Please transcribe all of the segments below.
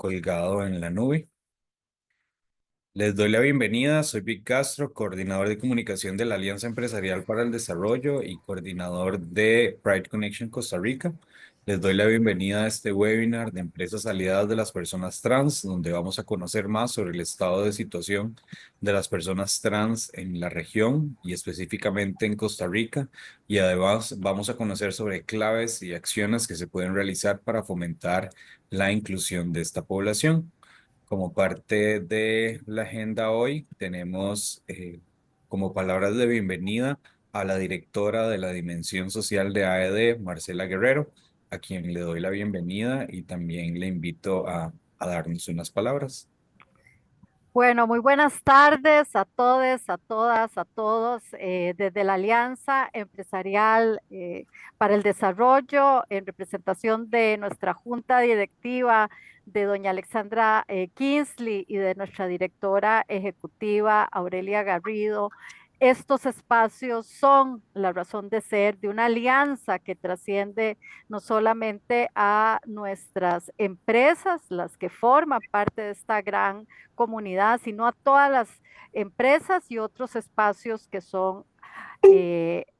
colgado en la nube. Les doy la bienvenida, soy Vic Castro, coordinador de comunicación de la Alianza Empresarial para el Desarrollo y coordinador de Pride Connection Costa Rica. Les doy la bienvenida a este webinar de empresas aliadas de las personas trans, donde vamos a conocer más sobre el estado de situación de las personas trans en la región y específicamente en Costa Rica. Y además vamos a conocer sobre claves y acciones que se pueden realizar para fomentar la inclusión de esta población. Como parte de la agenda hoy, tenemos como palabras de bienvenida a la directora de la Dimensión Social de AED, Marcela Guerrero, a quien le doy la bienvenida y también le invito a darnos unas palabras. Bueno, muy buenas tardes a todos, a todas, a todos, desde la Alianza Empresarial para el Desarrollo, en representación de nuestra Junta Directiva, de doña Alexandra Kingsley y de nuestra directora ejecutiva, Aurelia Garrido. Estos espacios son la razón de ser de una alianza que trasciende no solamente a nuestras empresas, las que forman parte de esta gran comunidad, sino a todas las empresas y otros espacios que son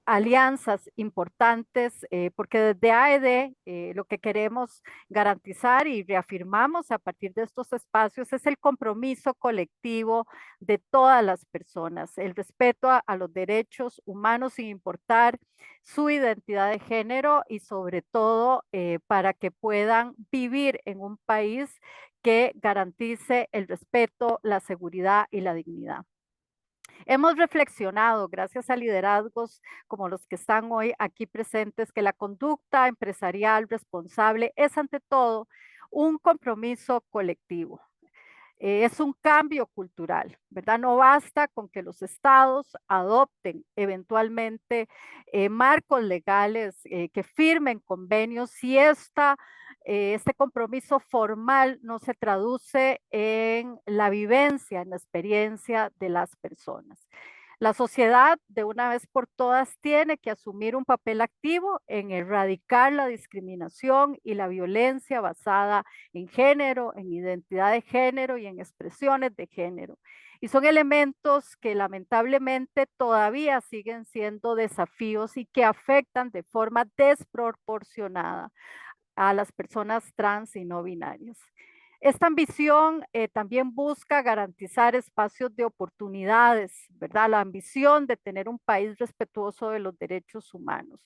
alianzas importantes, porque desde AED lo que queremos garantizar y reafirmamos a partir de estos espacios es el compromiso colectivo de todas las personas, el respeto a los derechos humanos sin importar su identidad de género y sobre todo para que puedan vivir en un país que garantice el respeto, la seguridad y la dignidad. Hemos reflexionado, gracias a liderazgos como los que están hoy aquí presentes, que la conducta empresarial responsable es ante todo un compromiso colectivo. Es un cambio cultural, ¿verdad? No basta con que los estados adopten eventualmente marcos legales, que firmen convenios, si este compromiso formal no se traduce en la vivencia, en la experiencia de las personas. La sociedad, de una vez por todas, tiene que asumir un papel activo en erradicar la discriminación y la violencia basada en género, en identidad de género y en expresiones de género. Y son elementos que lamentablemente todavía siguen siendo desafíos y que afectan de forma desproporcionada a las personas trans y no binarias. Esta ambición también busca garantizar espacios de oportunidades, ¿verdad? La ambición de tener un país respetuoso de los derechos humanos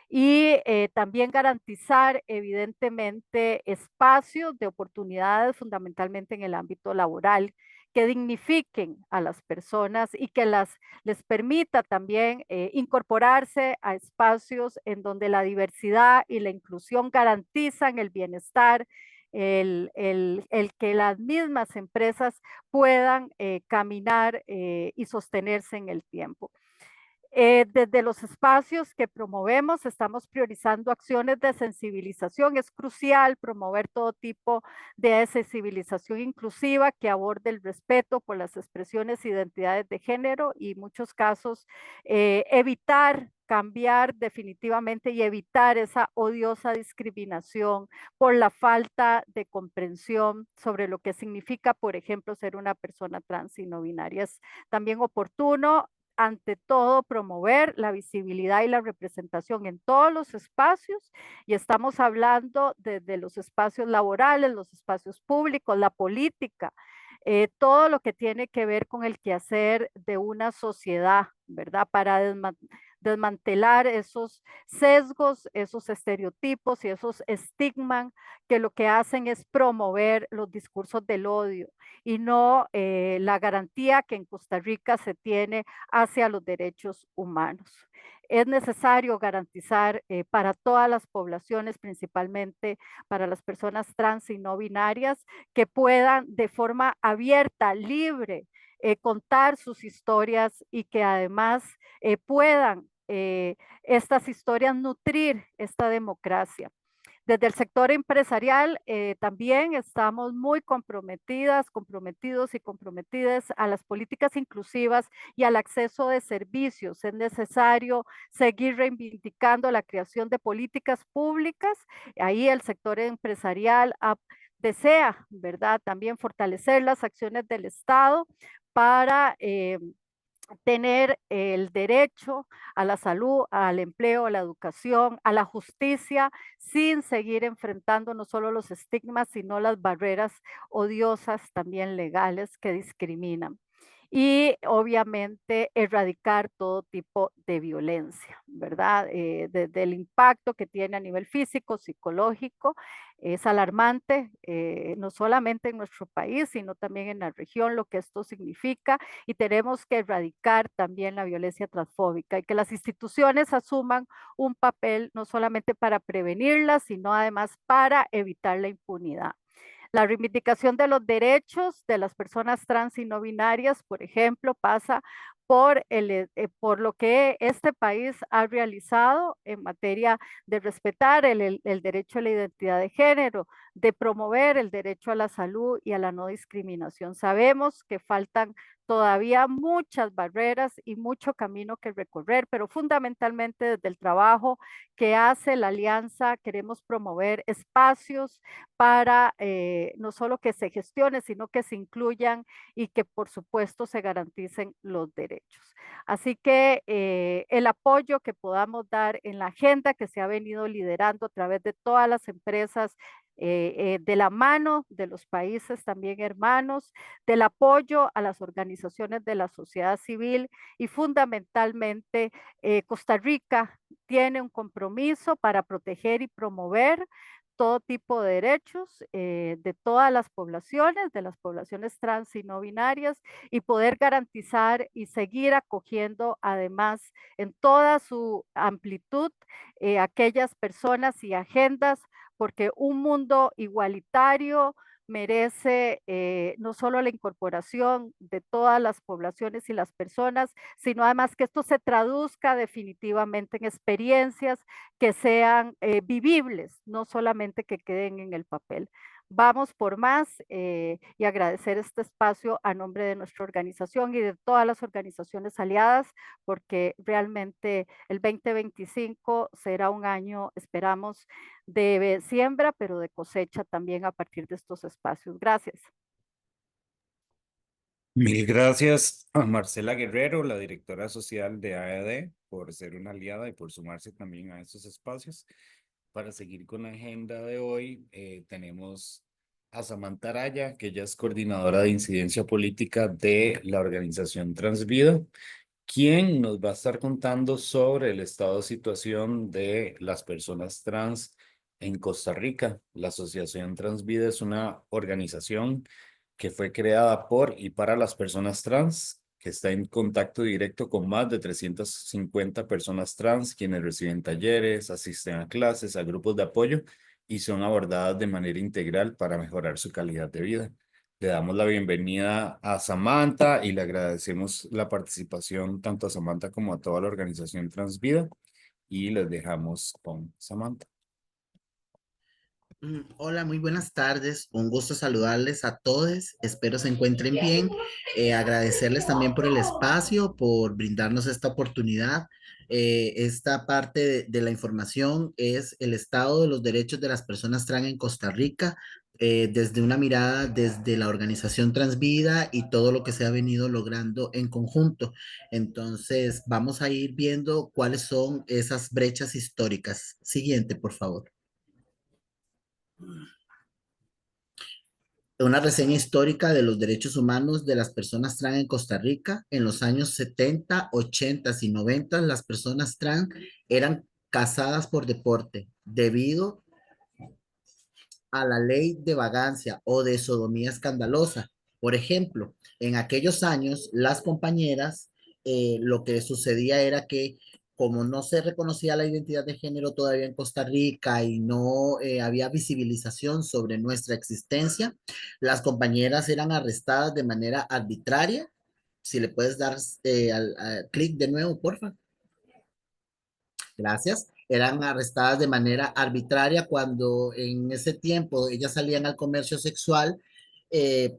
y también garantizar evidentemente espacios de oportunidades fundamentalmente en el ámbito laboral que dignifiquen a las personas y que les permita también incorporarse a espacios en donde la diversidad y la inclusión garantizan el bienestar, el que las mismas empresas puedan caminar y sostenerse en el tiempo. Desde los espacios que promovemos, estamos priorizando acciones de sensibilización. Es crucial promover todo tipo de sensibilización inclusiva que aborde el respeto por las expresiones e identidades de género y en muchos casos evitar cambiar definitivamente y evitar esa odiosa discriminación por la falta de comprensión sobre lo que significa, por ejemplo, ser una persona trans y no binaria. Es también oportuno ante todo promover la visibilidad y la representación en todos los espacios y estamos hablando desde los espacios laborales, los espacios públicos, la política, todo lo que tiene que ver con el quehacer de una sociedad, ¿verdad? Para desmantelar esos sesgos, esos estereotipos y esos estigmas que lo que hacen es promover los discursos del odio y no la garantía que en Costa Rica se tiene hacia los derechos humanos. Es necesario garantizar para todas las poblaciones, principalmente para las personas trans y no binarias, que puedan de forma abierta, libre, contar sus historias y que además puedan estas historias nutrir esta democracia. Desde el sector empresarial también estamos muy comprometidas, comprometidos y comprometidas a las políticas inclusivas y al acceso de servicios. Es necesario seguir reivindicando la creación de políticas públicas. Ahí el sector empresarial ha desea, ¿verdad? También fortalecer las acciones del Estado para tener el derecho a la salud, al empleo, a la educación, a la justicia, sin seguir enfrentando no solo los estigmas, sino las barreras odiosas también legales que discriminan. Y obviamente erradicar todo tipo de violencia, ¿verdad? Desde el impacto que tiene a nivel físico, psicológico, es alarmante, no solamente en nuestro país, sino también en la región, lo que esto significa, y tenemos que erradicar también la violencia transfóbica y que las instituciones asuman un papel no solamente para prevenirla, sino además para evitar la impunidad. La reivindicación de los derechos de las personas trans y no binarias, por ejemplo, pasa por lo que este país ha realizado en materia de respetar el derecho a la identidad de género, de promover el derecho a la salud y a la no discriminación. Sabemos que faltan todavía muchas barreras y mucho camino que recorrer, pero fundamentalmente desde el trabajo que hace la alianza queremos promover espacios para no solo que se gestione, sino que se incluyan y que por supuesto se garanticen los derechos. Así que el apoyo que podamos dar en la agenda que se ha venido liderando a través de todas las empresas de la mano de los países también hermanos, del apoyo a las organizaciones de la sociedad civil y fundamentalmente Costa Rica tiene un compromiso para proteger y promover todo tipo de derechos de todas las poblaciones, de las poblaciones trans y no binarias, y poder garantizar y seguir acogiendo además en toda su amplitud aquellas personas y agendas, porque un mundo igualitario merece no solo la incorporación de todas las poblaciones y las personas, sino además que esto se traduzca definitivamente en experiencias que sean vivibles, no solamente que queden en el papel. Vamos por más y agradecer este espacio a nombre de nuestra organización y de todas las organizaciones aliadas, porque realmente el 2025 será un año, esperamos, de siembra, pero de cosecha también a partir de estos espacios. Gracias. Mil gracias a Marcela Guerrero, la directora social de AED, por ser una aliada y por sumarse también a estos espacios. Para seguir con la agenda de hoy, tenemos a Samantha Araya, que ella es coordinadora de incidencia política de la organización Transvida, quien nos va a estar contando sobre el estado de situación de las personas trans en Costa Rica. La Asociación Transvida es una organización que fue creada por y para las personas trans, que está en contacto directo con más de 350 personas trans, quienes reciben talleres, asisten a clases, a grupos de apoyo y son abordadas de manera integral para mejorar su calidad de vida. Le damos la bienvenida a Samantha y le agradecemos la participación tanto a Samantha como a toda la organización Transvida y les dejamos con Samantha. Hola, muy buenas tardes. Un gusto saludarles a todos. Espero se encuentren bien. Agradecerles también por el espacio, por brindarnos esta oportunidad. Esta parte de la información es el estado de los derechos de las personas trans en Costa Rica, desde una mirada desde la organización Transvida y todo lo que se ha venido logrando en conjunto. Entonces, vamos a ir viendo cuáles son esas brechas históricas. Siguiente, por favor. Una reseña histórica de los derechos humanos de las personas trans en Costa Rica. En los años 70, 80 y 90, las personas trans eran casadas por deporte debido a la ley de vagancia o de sodomía escandalosa. Por ejemplo, en aquellos años, las compañeras, lo que sucedía era que como no se reconocía la identidad de género todavía en Costa Rica y no había visibilización sobre nuestra existencia, las compañeras eran arrestadas de manera arbitraria. Si le puedes dar al clic de nuevo, porfa. Gracias. Eran arrestadas de manera arbitraria cuando en ese tiempo ellas salían al comercio sexual,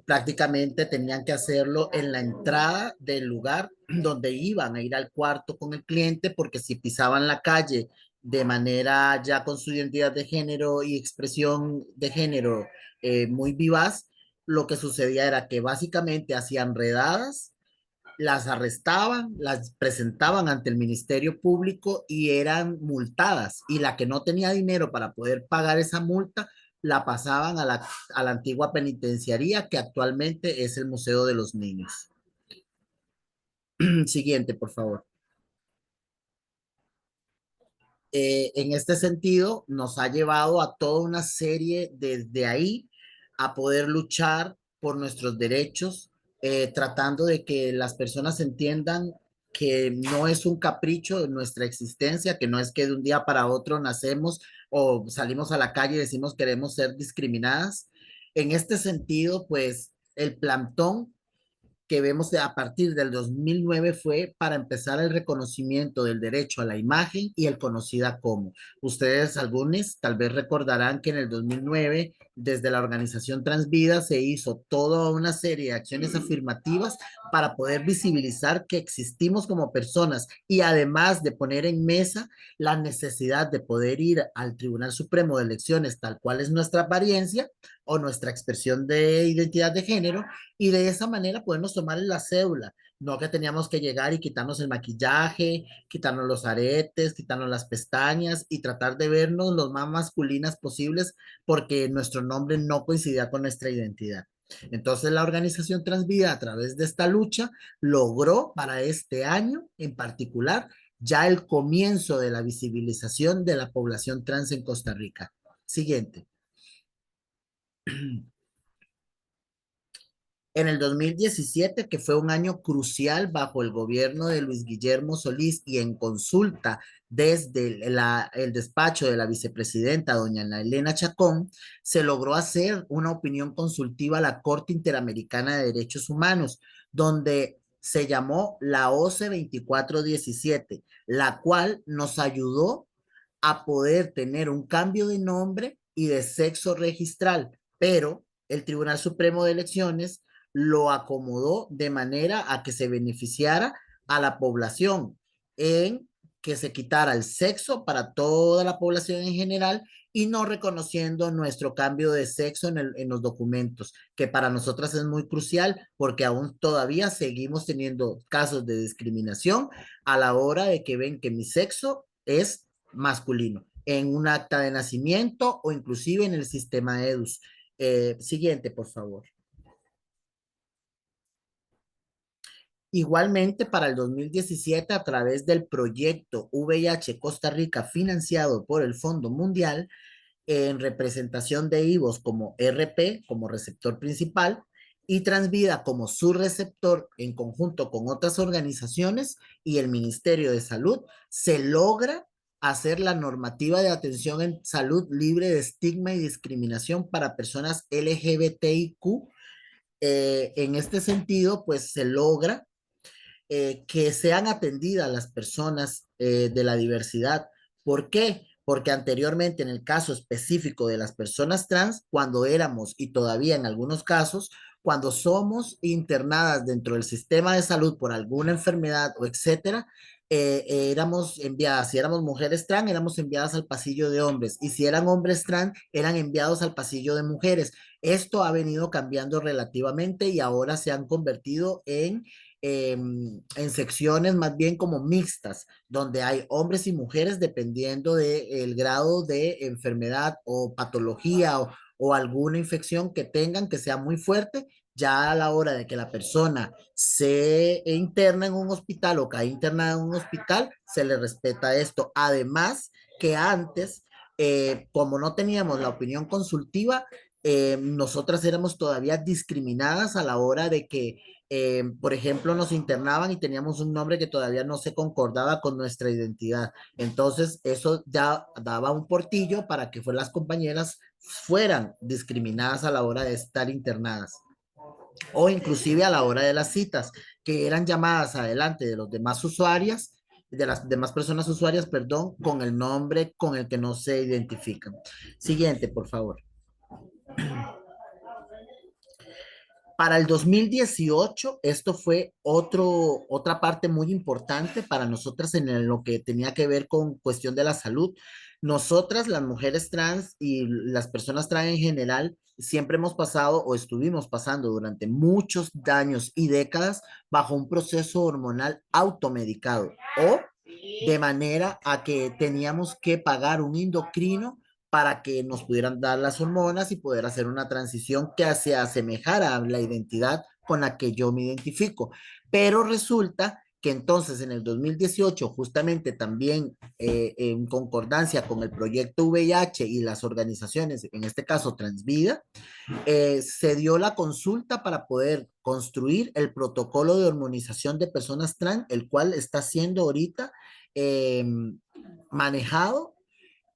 prácticamente tenían que hacerlo en la entrada del lugar donde iban a ir al cuarto con el cliente, porque si pisaban la calle de manera ya con su identidad de género y expresión de género muy vivaz, lo que sucedía era que básicamente hacían redadas, las arrestaban, las presentaban ante el Ministerio Público y eran multadas. Y la que no tenía dinero para poder pagar esa multa, la pasaban a la antigua penitenciaría que actualmente es el Museo de los Niños. Siguiente, por favor. En este sentido, nos ha llevado a toda una serie desde ahí a poder luchar por nuestros derechos, tratando de que las personas entiendan que no es un capricho de nuestra existencia, que no es que de un día para otro nacemos o salimos a la calle y decimos queremos ser discriminadas. En este sentido, pues el plantón que vemos a partir del 2009 fue para empezar el reconocimiento del derecho a la imagen y el conocida como. Ustedes, algunos, tal vez recordarán que en el 2009, desde la organización Transvida, se hizo toda una serie de acciones afirmativas para poder visibilizar que existimos como personas y además de poner en mesa la necesidad de poder ir al Tribunal Supremo de Elecciones, tal cual es nuestra apariencia o nuestra expresión de identidad de género, y de esa manera podernos tomar la cédula. No que teníamos que llegar y quitarnos el maquillaje, quitarnos los aretes, quitarnos las pestañas y tratar de vernos lo más masculinas posibles porque nuestro nombre no coincidía con nuestra identidad. Entonces la organización Transvida a través de esta lucha logró para este año en particular ya el comienzo de la visibilización de la población trans en Costa Rica. Siguiente. En el 2017, que fue un año crucial bajo el gobierno de Luis Guillermo Solís y en consulta desde el despacho de la vicepresidenta, doña Ana Elena Chacón, se logró hacer una opinión consultiva a la Corte Interamericana de Derechos Humanos, donde se llamó la OCE 2417, la cual nos ayudó a poder tener un cambio de nombre y de sexo registral, pero el Tribunal Supremo de Elecciones lo acomodó de manera a que se beneficiara a la población en que se quitara el sexo para toda la población en general y no reconociendo nuestro cambio de sexo en los documentos, que para nosotras es muy crucial porque aún todavía seguimos teniendo casos de discriminación a la hora de que ven que mi sexo es masculino en un acta de nacimiento o inclusive en el sistema EDUS. Siguiente, por favor. Igualmente, para el 2017, a través del proyecto VIH Costa Rica financiado por el Fondo Mundial, en representación de IVOS como RP, como receptor principal, y Transvida como su receptor en conjunto con otras organizaciones y el Ministerio de Salud, se logra hacer la normativa de atención en salud libre de estigma y discriminación para personas LGBTIQ. En este sentido, pues se logra que sean atendidas las personas de la diversidad. ¿Por qué? Porque anteriormente, en el caso específico de las personas trans, cuando éramos y todavía en algunos casos, cuando somos internadas dentro del sistema de salud por alguna enfermedad o etcétera, éramos enviadas, si éramos mujeres trans, éramos enviadas al pasillo de hombres, y si eran hombres trans, eran enviados al pasillo de mujeres. Esto ha venido cambiando relativamente y ahora se han convertido en secciones más bien como mixtas, donde hay hombres y mujeres dependiendo del grado de enfermedad o patología o alguna infección que tengan que sea muy fuerte. Ya a la hora de que la persona se interna en un hospital o cae internada en un hospital, se le respeta esto. Además, que antes, como no teníamos la opinión consultiva, nosotras éramos todavía discriminadas a la hora de que por ejemplo, nos internaban y teníamos un nombre que todavía no se concordaba con nuestra identidad. Entonces, eso ya daba un portillo para que las compañeras fueran discriminadas a la hora de estar internadas o inclusive a la hora de las citas, que eran llamadas adelante de los demás usuarias, de las demás personas usuarias, perdón, con el nombre con el que no se identifican. Siguiente, por favor. Para el 2018, esto fue otra parte muy importante para nosotras lo que tenía que ver con cuestión de la salud. Nosotras, las mujeres trans y las personas trans en general, siempre hemos pasado o estuvimos pasando durante muchos años y décadas bajo un proceso hormonal automedicado o de manera a que teníamos que pagar un endocrino para que nos pudieran dar las hormonas y poder hacer una transición que se asemejara a la identidad con la que yo me identifico. Pero resulta que entonces en el 2018, justamente también en concordancia con el proyecto VIH y las organizaciones, en este caso Transvida, se dio la consulta para poder construir el protocolo de hormonización de personas trans, el cual está siendo ahorita eh, manejado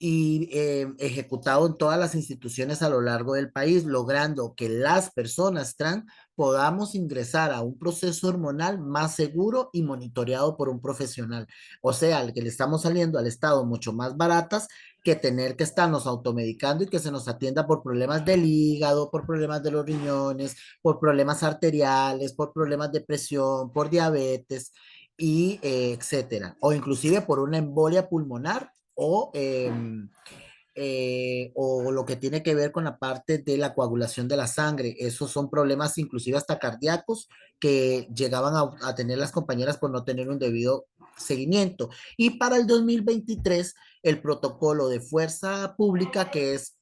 y ejecutado en todas las instituciones a lo largo del país, logrando que las personas trans podamos ingresar a un proceso hormonal más seguro y monitoreado por un profesional. O sea, al que le estamos saliendo al Estado mucho más baratas que tener que estarnos automedicando y que se nos atienda por problemas del hígado, por problemas de los riñones, por problemas arteriales, por problemas de presión, por diabetes y etcétera. O inclusive por una embolia pulmonar o lo que tiene que ver con la parte de la coagulación de la sangre. Esos son problemas inclusive hasta cardíacos que llegaban a tener las compañeras por no tener un debido seguimiento. Y para el 2023, el protocolo de fuerza pública, que es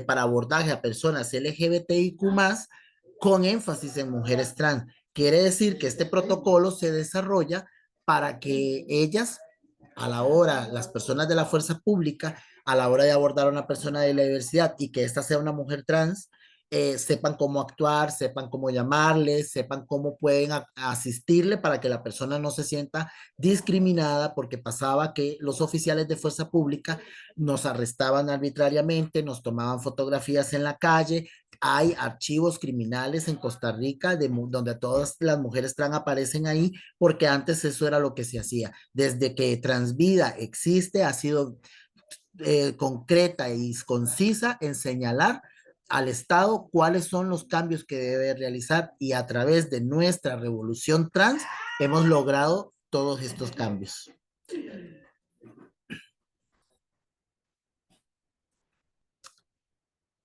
para abordaje a personas LGBTIQ+, con énfasis en mujeres trans. Quiere decir que este protocolo se desarrolla para que ellas, a la hora, las personas de la fuerza pública, a la hora de abordar a una persona de la diversidad y que ésta sea una mujer trans, sepan cómo actuar, sepan cómo llamarle, sepan cómo pueden asistirle para que la persona no se sienta discriminada, porque pasaba que los oficiales de fuerza pública nos arrestaban arbitrariamente, nos tomaban fotografías en la calle. Hay archivos criminales en Costa Rica donde todas las mujeres trans aparecen ahí, porque antes eso era lo que se hacía. Desde que Transvida existe, ha sido concreta y concisa en señalar al Estado cuáles son los cambios que debe realizar, y a través de nuestra revolución trans hemos logrado todos estos cambios.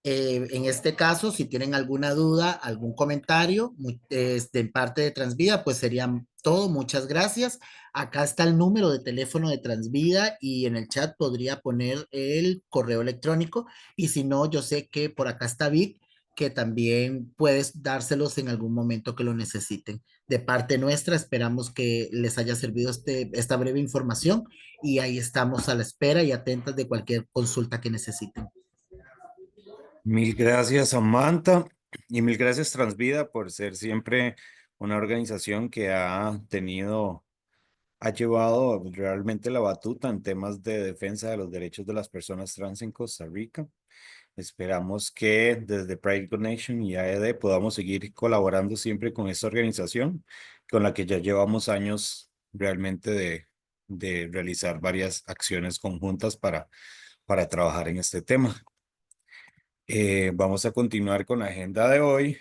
En este caso, si tienen alguna duda, algún comentario de parte de Transvida, pues serían todo. Muchas gracias. Acá está el número de teléfono de Transvida y en el chat podría poner el correo electrónico. Y si no, yo sé que por acá está Vic, que también puedes dárselos en algún momento que lo necesiten. De parte nuestra, esperamos que les haya servido esta breve información y ahí estamos a la espera y atentas de cualquier consulta que necesiten. Mil gracias, Samantha, y mil gracias, Transvida, por ser siempre una organización que ha llevado realmente la batuta en temas de defensa de los derechos de las personas trans en Costa Rica. Esperamos que desde Pride Connection y AED podamos seguir colaborando siempre con esta organización, con la que ya llevamos años realmente de realizar varias acciones conjuntas para trabajar en este tema. Vamos a continuar con la agenda de hoy.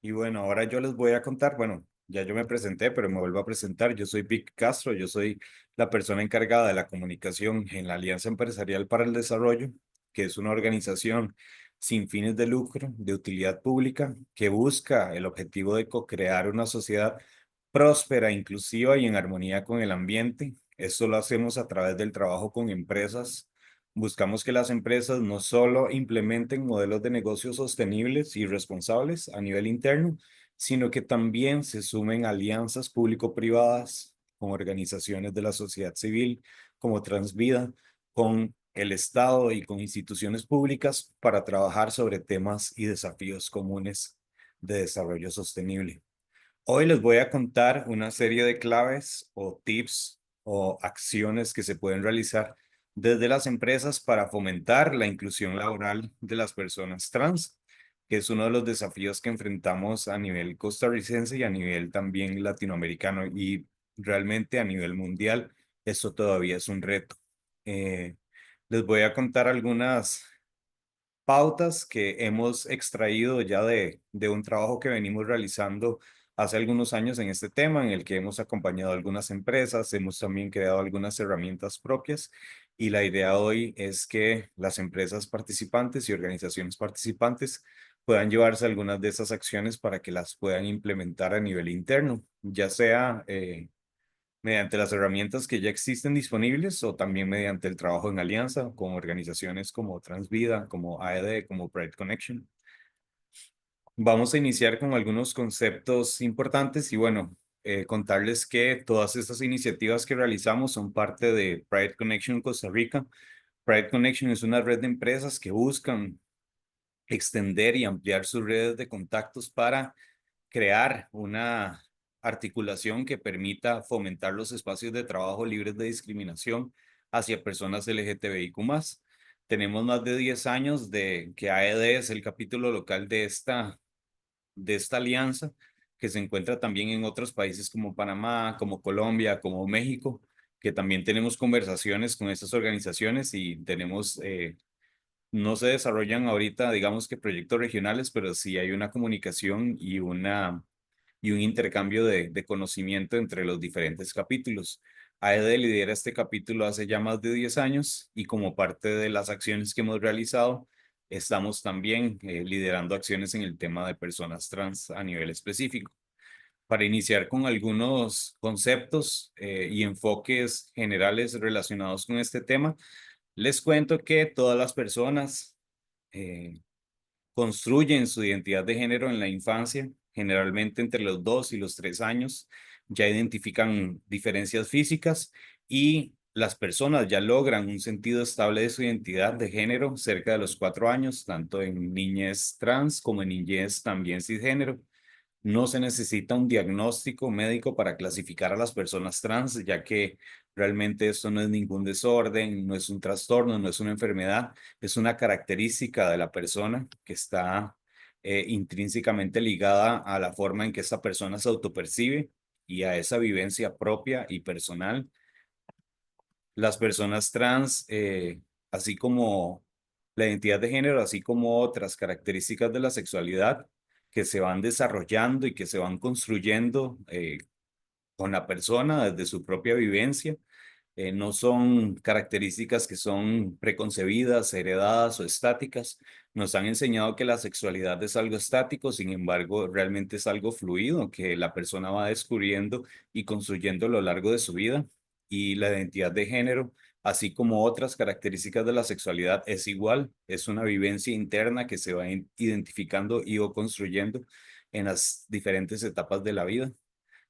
Y bueno, ahora yo les voy a contar, bueno, ya yo me presenté, pero me vuelvo a presentar. Yo soy Vic Castro, yo soy la persona encargada de la comunicación en la Alianza Empresarial para el Desarrollo, que es una organización sin fines de lucro, de utilidad pública, que busca el objetivo de co-crear una sociedad próspera, inclusiva y en armonía con el ambiente. Esto lo hacemos a través del trabajo con empresas. Buscamos que las empresas no solo implementen modelos de negocios sostenibles y responsables a nivel interno, sino que también se sumen alianzas público-privadas con organizaciones de la sociedad civil como Transvida, con el Estado y con instituciones públicas para trabajar sobre temas y desafíos comunes de desarrollo sostenible. Hoy les voy a contar una serie de claves o tips o acciones que se pueden realizar desde las empresas para fomentar la inclusión laboral de las personas trans, que es uno de los desafíos que enfrentamos a nivel costarricense y a nivel también latinoamericano, y realmente a nivel mundial esto todavía es un reto. Les voy a contar pautas que hemos extraído ya de un trabajo que venimos realizando hace algunos años en este tema, en el que hemos acompañado a algunas empresas, hemos también creado algunas herramientas propias y la idea hoy es que las empresas participantes y organizaciones participantes puedan llevarse algunas de esas acciones para que las puedan implementar a nivel interno, ya sea mediante las herramientas que ya existen disponibles o también mediante el trabajo en alianza con organizaciones como Transvida, como AED, como Pride Connection. Vamos a iniciar con algunos conceptos importantes y bueno, contarles que todas estas iniciativas que realizamos son parte de Pride Connection Costa Rica. Pride Connection es una red de empresas que buscan extender y ampliar sus redes de contactos para crear una articulación que permita fomentar los espacios de trabajo libres de discriminación hacia personas LGTBIQ+. Tenemos más de 10 años de que AED es el capítulo local de esta alianza, que se encuentra también en otros países como Panamá, como Colombia, como México, que también tenemos conversaciones con estas organizaciones y tenemos no se desarrollan ahorita, digamos que proyectos regionales, pero sí hay una comunicación y un intercambio de conocimiento entre los diferentes capítulos. AED lidera este capítulo hace ya más de 10 años y como parte de las acciones que hemos realizado, estamos también liderando acciones en el tema de personas trans a nivel específico. Para iniciar con algunos conceptos y enfoques generales relacionados con este tema, les cuento que todas las personas eh, construyen su identidad de género en la infancia, generalmente entre los 2 y los 3 años, ya identifican diferencias físicas y las personas ya logran un sentido estable de su identidad de género cerca de los 4 años, tanto en niñez trans como en niñez también cisgénero. No se necesita un diagnóstico médico para clasificar a las personas trans, ya que realmente esto no es ningún desorden, no es un trastorno, no es una enfermedad, es una característica de la persona que está intrínsecamente ligada a la forma en que esa persona se autopercibe y a esa vivencia propia y personal. Las personas trans, así como la identidad de género, así como otras características de la sexualidad que se van desarrollando y que se van construyendo con la persona desde su propia vivencia, no son características que son preconcebidas, heredadas o estáticas. Nos han enseñado que la sexualidad es algo estático, sin embargo, realmente es algo fluido que la persona va descubriendo y construyendo a lo largo de su vida. Y la identidad de género, así como otras características de la sexualidad, es igual, es una vivencia interna que se va identificando y o construyendo en las diferentes etapas de la vida.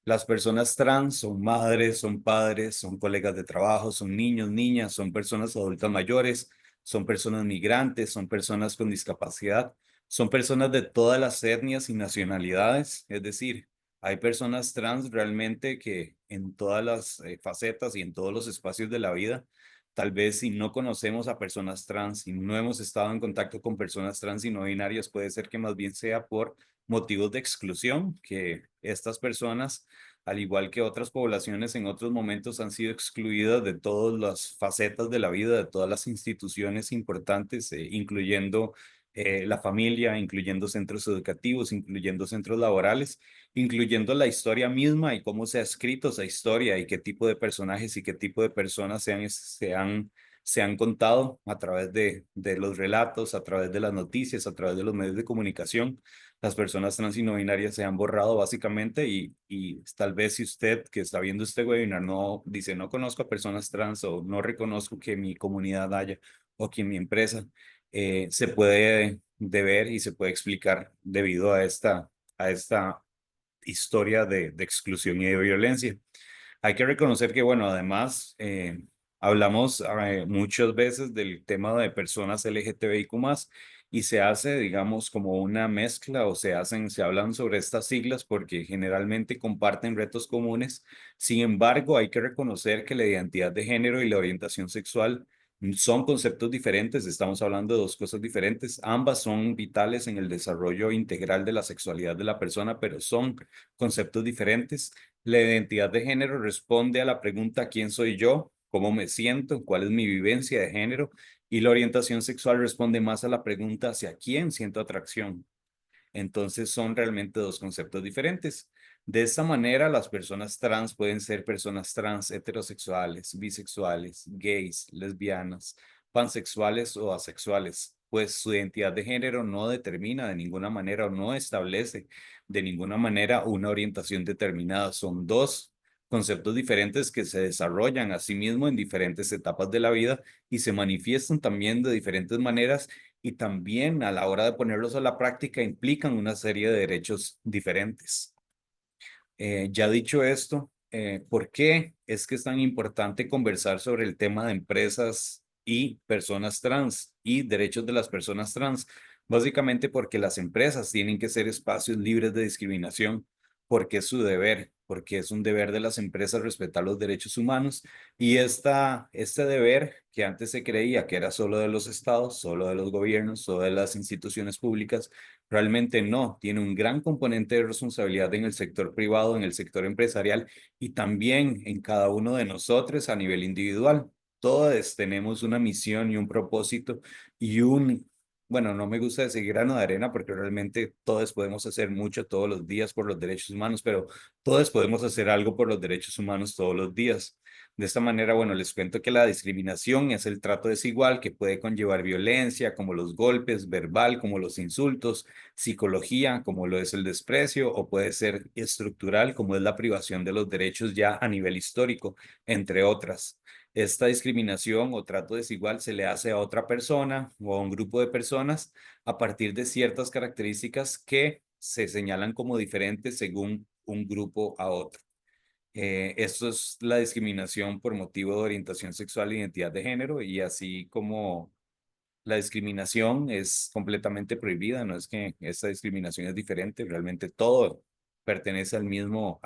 Las personas trans son madres, son padres, son colegas de trabajo, son niños, niñas, son personas adultas mayores, son personas migrantes, son personas con discapacidad, son personas de todas las etnias y nacionalidades. Es decir, hay personas trans realmente que en todas las facetas y en todos los espacios de la vida, tal vez si no conocemos a personas trans y no hemos estado en contacto con personas trans y no binarias, puede ser que más bien sea por motivos de exclusión, que estas personas al igual que otras poblaciones en otros momentos han sido excluidas de todas las facetas de la vida, de todas las instituciones importantes, incluyendo la familia, incluyendo centros educativos, incluyendo centros laborales, incluyendo la historia misma y cómo se ha escrito esa historia y qué tipo de personajes y qué tipo de personas se han contado a través de los relatos, a través de las noticias, a través de los medios de comunicación. Las personas trans y no binarias se han borrado básicamente y tal vez si usted que está viendo este webinar no dice no conozco a personas trans o no reconozco que mi comunidad haya o que en mi empresa se puede deber y se puede explicar debido a esta historia de exclusión y de violencia. Hay que reconocer que, bueno, además hablamos muchas veces del tema de personas LGTBIQ+, y se hace, digamos, como una mezcla o se hablan sobre estas siglas porque generalmente comparten retos comunes. Sin embargo, hay que reconocer que la identidad de género y la orientación sexual son conceptos diferentes, estamos hablando de dos cosas diferentes. Ambas son vitales en el desarrollo integral de la sexualidad de la persona, pero son conceptos diferentes. La identidad de género responde a la pregunta ¿quién soy yo? ¿Cómo me siento? ¿Cuál es mi vivencia de género? Y la orientación sexual responde más a la pregunta hacia quién siento atracción. Entonces son realmente dos conceptos diferentes. De esta manera, las personas trans pueden ser personas trans heterosexuales, bisexuales, gays, lesbianas, pansexuales o asexuales, pues su identidad de género no determina de ninguna manera o no establece de ninguna manera una orientación determinada. Son dos conceptos diferentes que se desarrollan a sí mismos en diferentes etapas de la vida y se manifiestan también de diferentes maneras y también a la hora de ponerlos a la práctica implican una serie de derechos diferentes. Ya dicho esto, ¿por qué es que es tan importante conversar sobre el tema de empresas y personas trans y derechos de las personas trans? Básicamente porque las empresas tienen que ser espacios libres de discriminación, porque es su deber, porque es un deber de las empresas respetar los derechos humanos y este deber que antes se creía que era solo de los estados, solo de los gobiernos, solo de las instituciones públicas, realmente no, tiene un gran componente de responsabilidad en el sector privado, en el sector empresarial y también en cada uno de nosotros a nivel individual. Todos tenemos una misión y un propósito y bueno, no me gusta decir grano de arena porque realmente todos podemos hacer mucho todos los días por los derechos humanos, pero todos podemos hacer algo por los derechos humanos todos los días. De esta manera, bueno, les cuento que la discriminación es el trato desigual que puede conllevar violencia, como los golpes, verbal, como los insultos, psicología, como lo es el desprecio, o puede ser estructural, como es la privación de los derechos ya a nivel histórico, entre otras. Esta discriminación o trato desigual se le hace a otra persona o a un grupo de personas a partir de ciertas características que se señalan como diferentes según un grupo a otro. Esto es la discriminación por motivo de orientación sexual e identidad de género y así como la discriminación es completamente prohibida, no es que esta discriminación es diferente, realmente todo pertenece a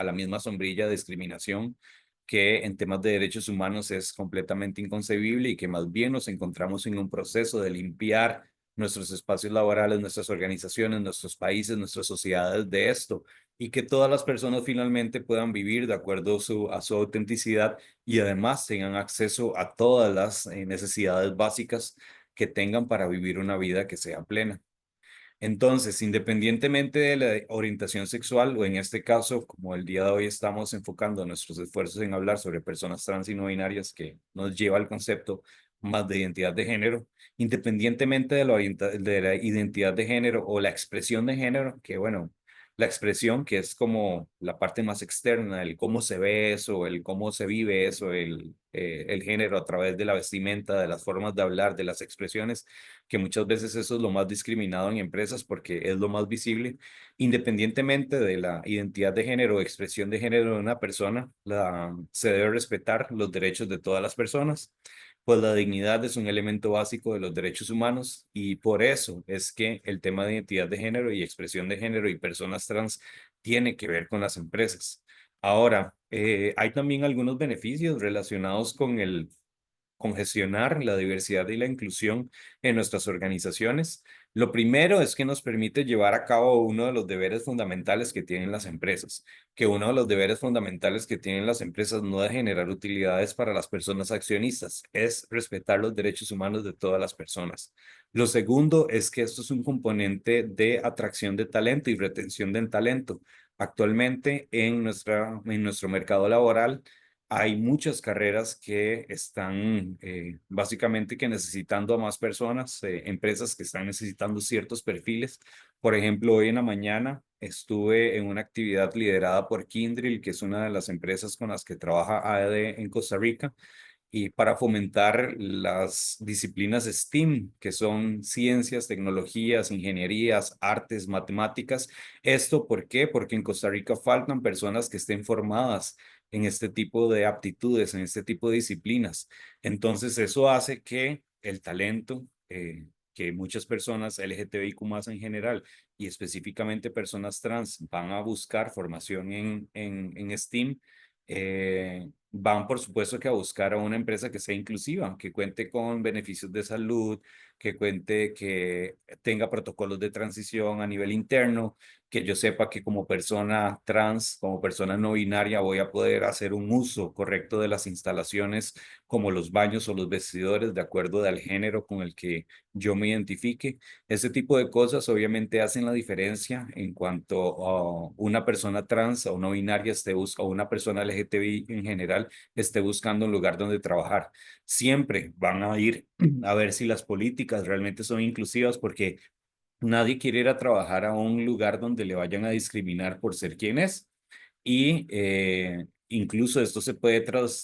la misma sombrilla de discriminación que en temas de derechos humanos es completamente inconcebible y que más bien nos encontramos en un proceso de limpiar nuestros espacios laborales, nuestras organizaciones, nuestros países, nuestras sociedades de esto y que todas las personas finalmente puedan vivir de acuerdo a su autenticidad y además tengan acceso a todas las necesidades básicas que tengan para vivir una vida que sea plena. Entonces, independientemente de la orientación sexual, o en este caso, como el día de hoy estamos enfocando nuestros esfuerzos en hablar sobre personas trans y no binarias, que nos lleva al concepto más de identidad de género, independientemente de de la identidad de género o la expresión de género, que bueno, la expresión que es como la parte más externa, el cómo se ve eso, el cómo se vive eso, el género a través de la vestimenta, de las formas de hablar, de las expresiones, que muchas veces eso es lo más discriminado en empresas porque es lo más visible, independientemente de la identidad de género o expresión de género de una persona, se debe respetar los derechos de todas las personas, pues la dignidad es un elemento básico de los derechos humanos y por eso es que el tema de identidad de género y expresión de género y personas trans tiene que ver con las empresas. Ahora, hay también algunos beneficios relacionados con gestionar la diversidad y la inclusión en nuestras organizaciones. Lo primero es que nos permite llevar a cabo uno de los deberes fundamentales que tienen las empresas, que uno de los deberes fundamentales que tienen las empresas no es generar utilidades para las personas accionistas, es respetar los derechos humanos de todas las personas. Lo segundo es que esto es un componente de atracción de talento y retención del talento. Actualmente en nuestro mercado laboral, hay muchas carreras que están básicamente que necesitando a más personas, empresas que están necesitando ciertos perfiles. Por ejemplo, hoy en la mañana estuve en una actividad liderada por Kyndryl, que es una de las empresas con las que trabaja AED en Costa Rica, y para fomentar las disciplinas STEAM, que son ciencias, tecnologías, ingenierías, artes, matemáticas. ¿Esto por qué? Porque en Costa Rica faltan personas que estén formadas en este tipo de aptitudes, en este tipo de disciplinas. Entonces, eso hace que el talento que muchas personas LGTBIQ más en general y específicamente personas trans van a buscar formación en STEAM, van por supuesto que a buscar a una empresa que sea inclusiva, que cuente con beneficios de salud, que cuente, que tenga protocolos de transición a nivel interno, que yo sepa que como persona trans, como persona no binaria, voy a poder hacer un uso correcto de las instalaciones como los baños o los vestidores de acuerdo al género con el que yo me identifique. Ese tipo de cosas obviamente hacen la diferencia en cuanto a una persona trans o no binaria o una persona LGTBI en general esté buscando un lugar donde trabajar. Siempre van a ir a ver si las políticas realmente son inclusivas porque nadie quiere ir a trabajar a un lugar donde le vayan a discriminar por ser quien es. Y incluso esto se puede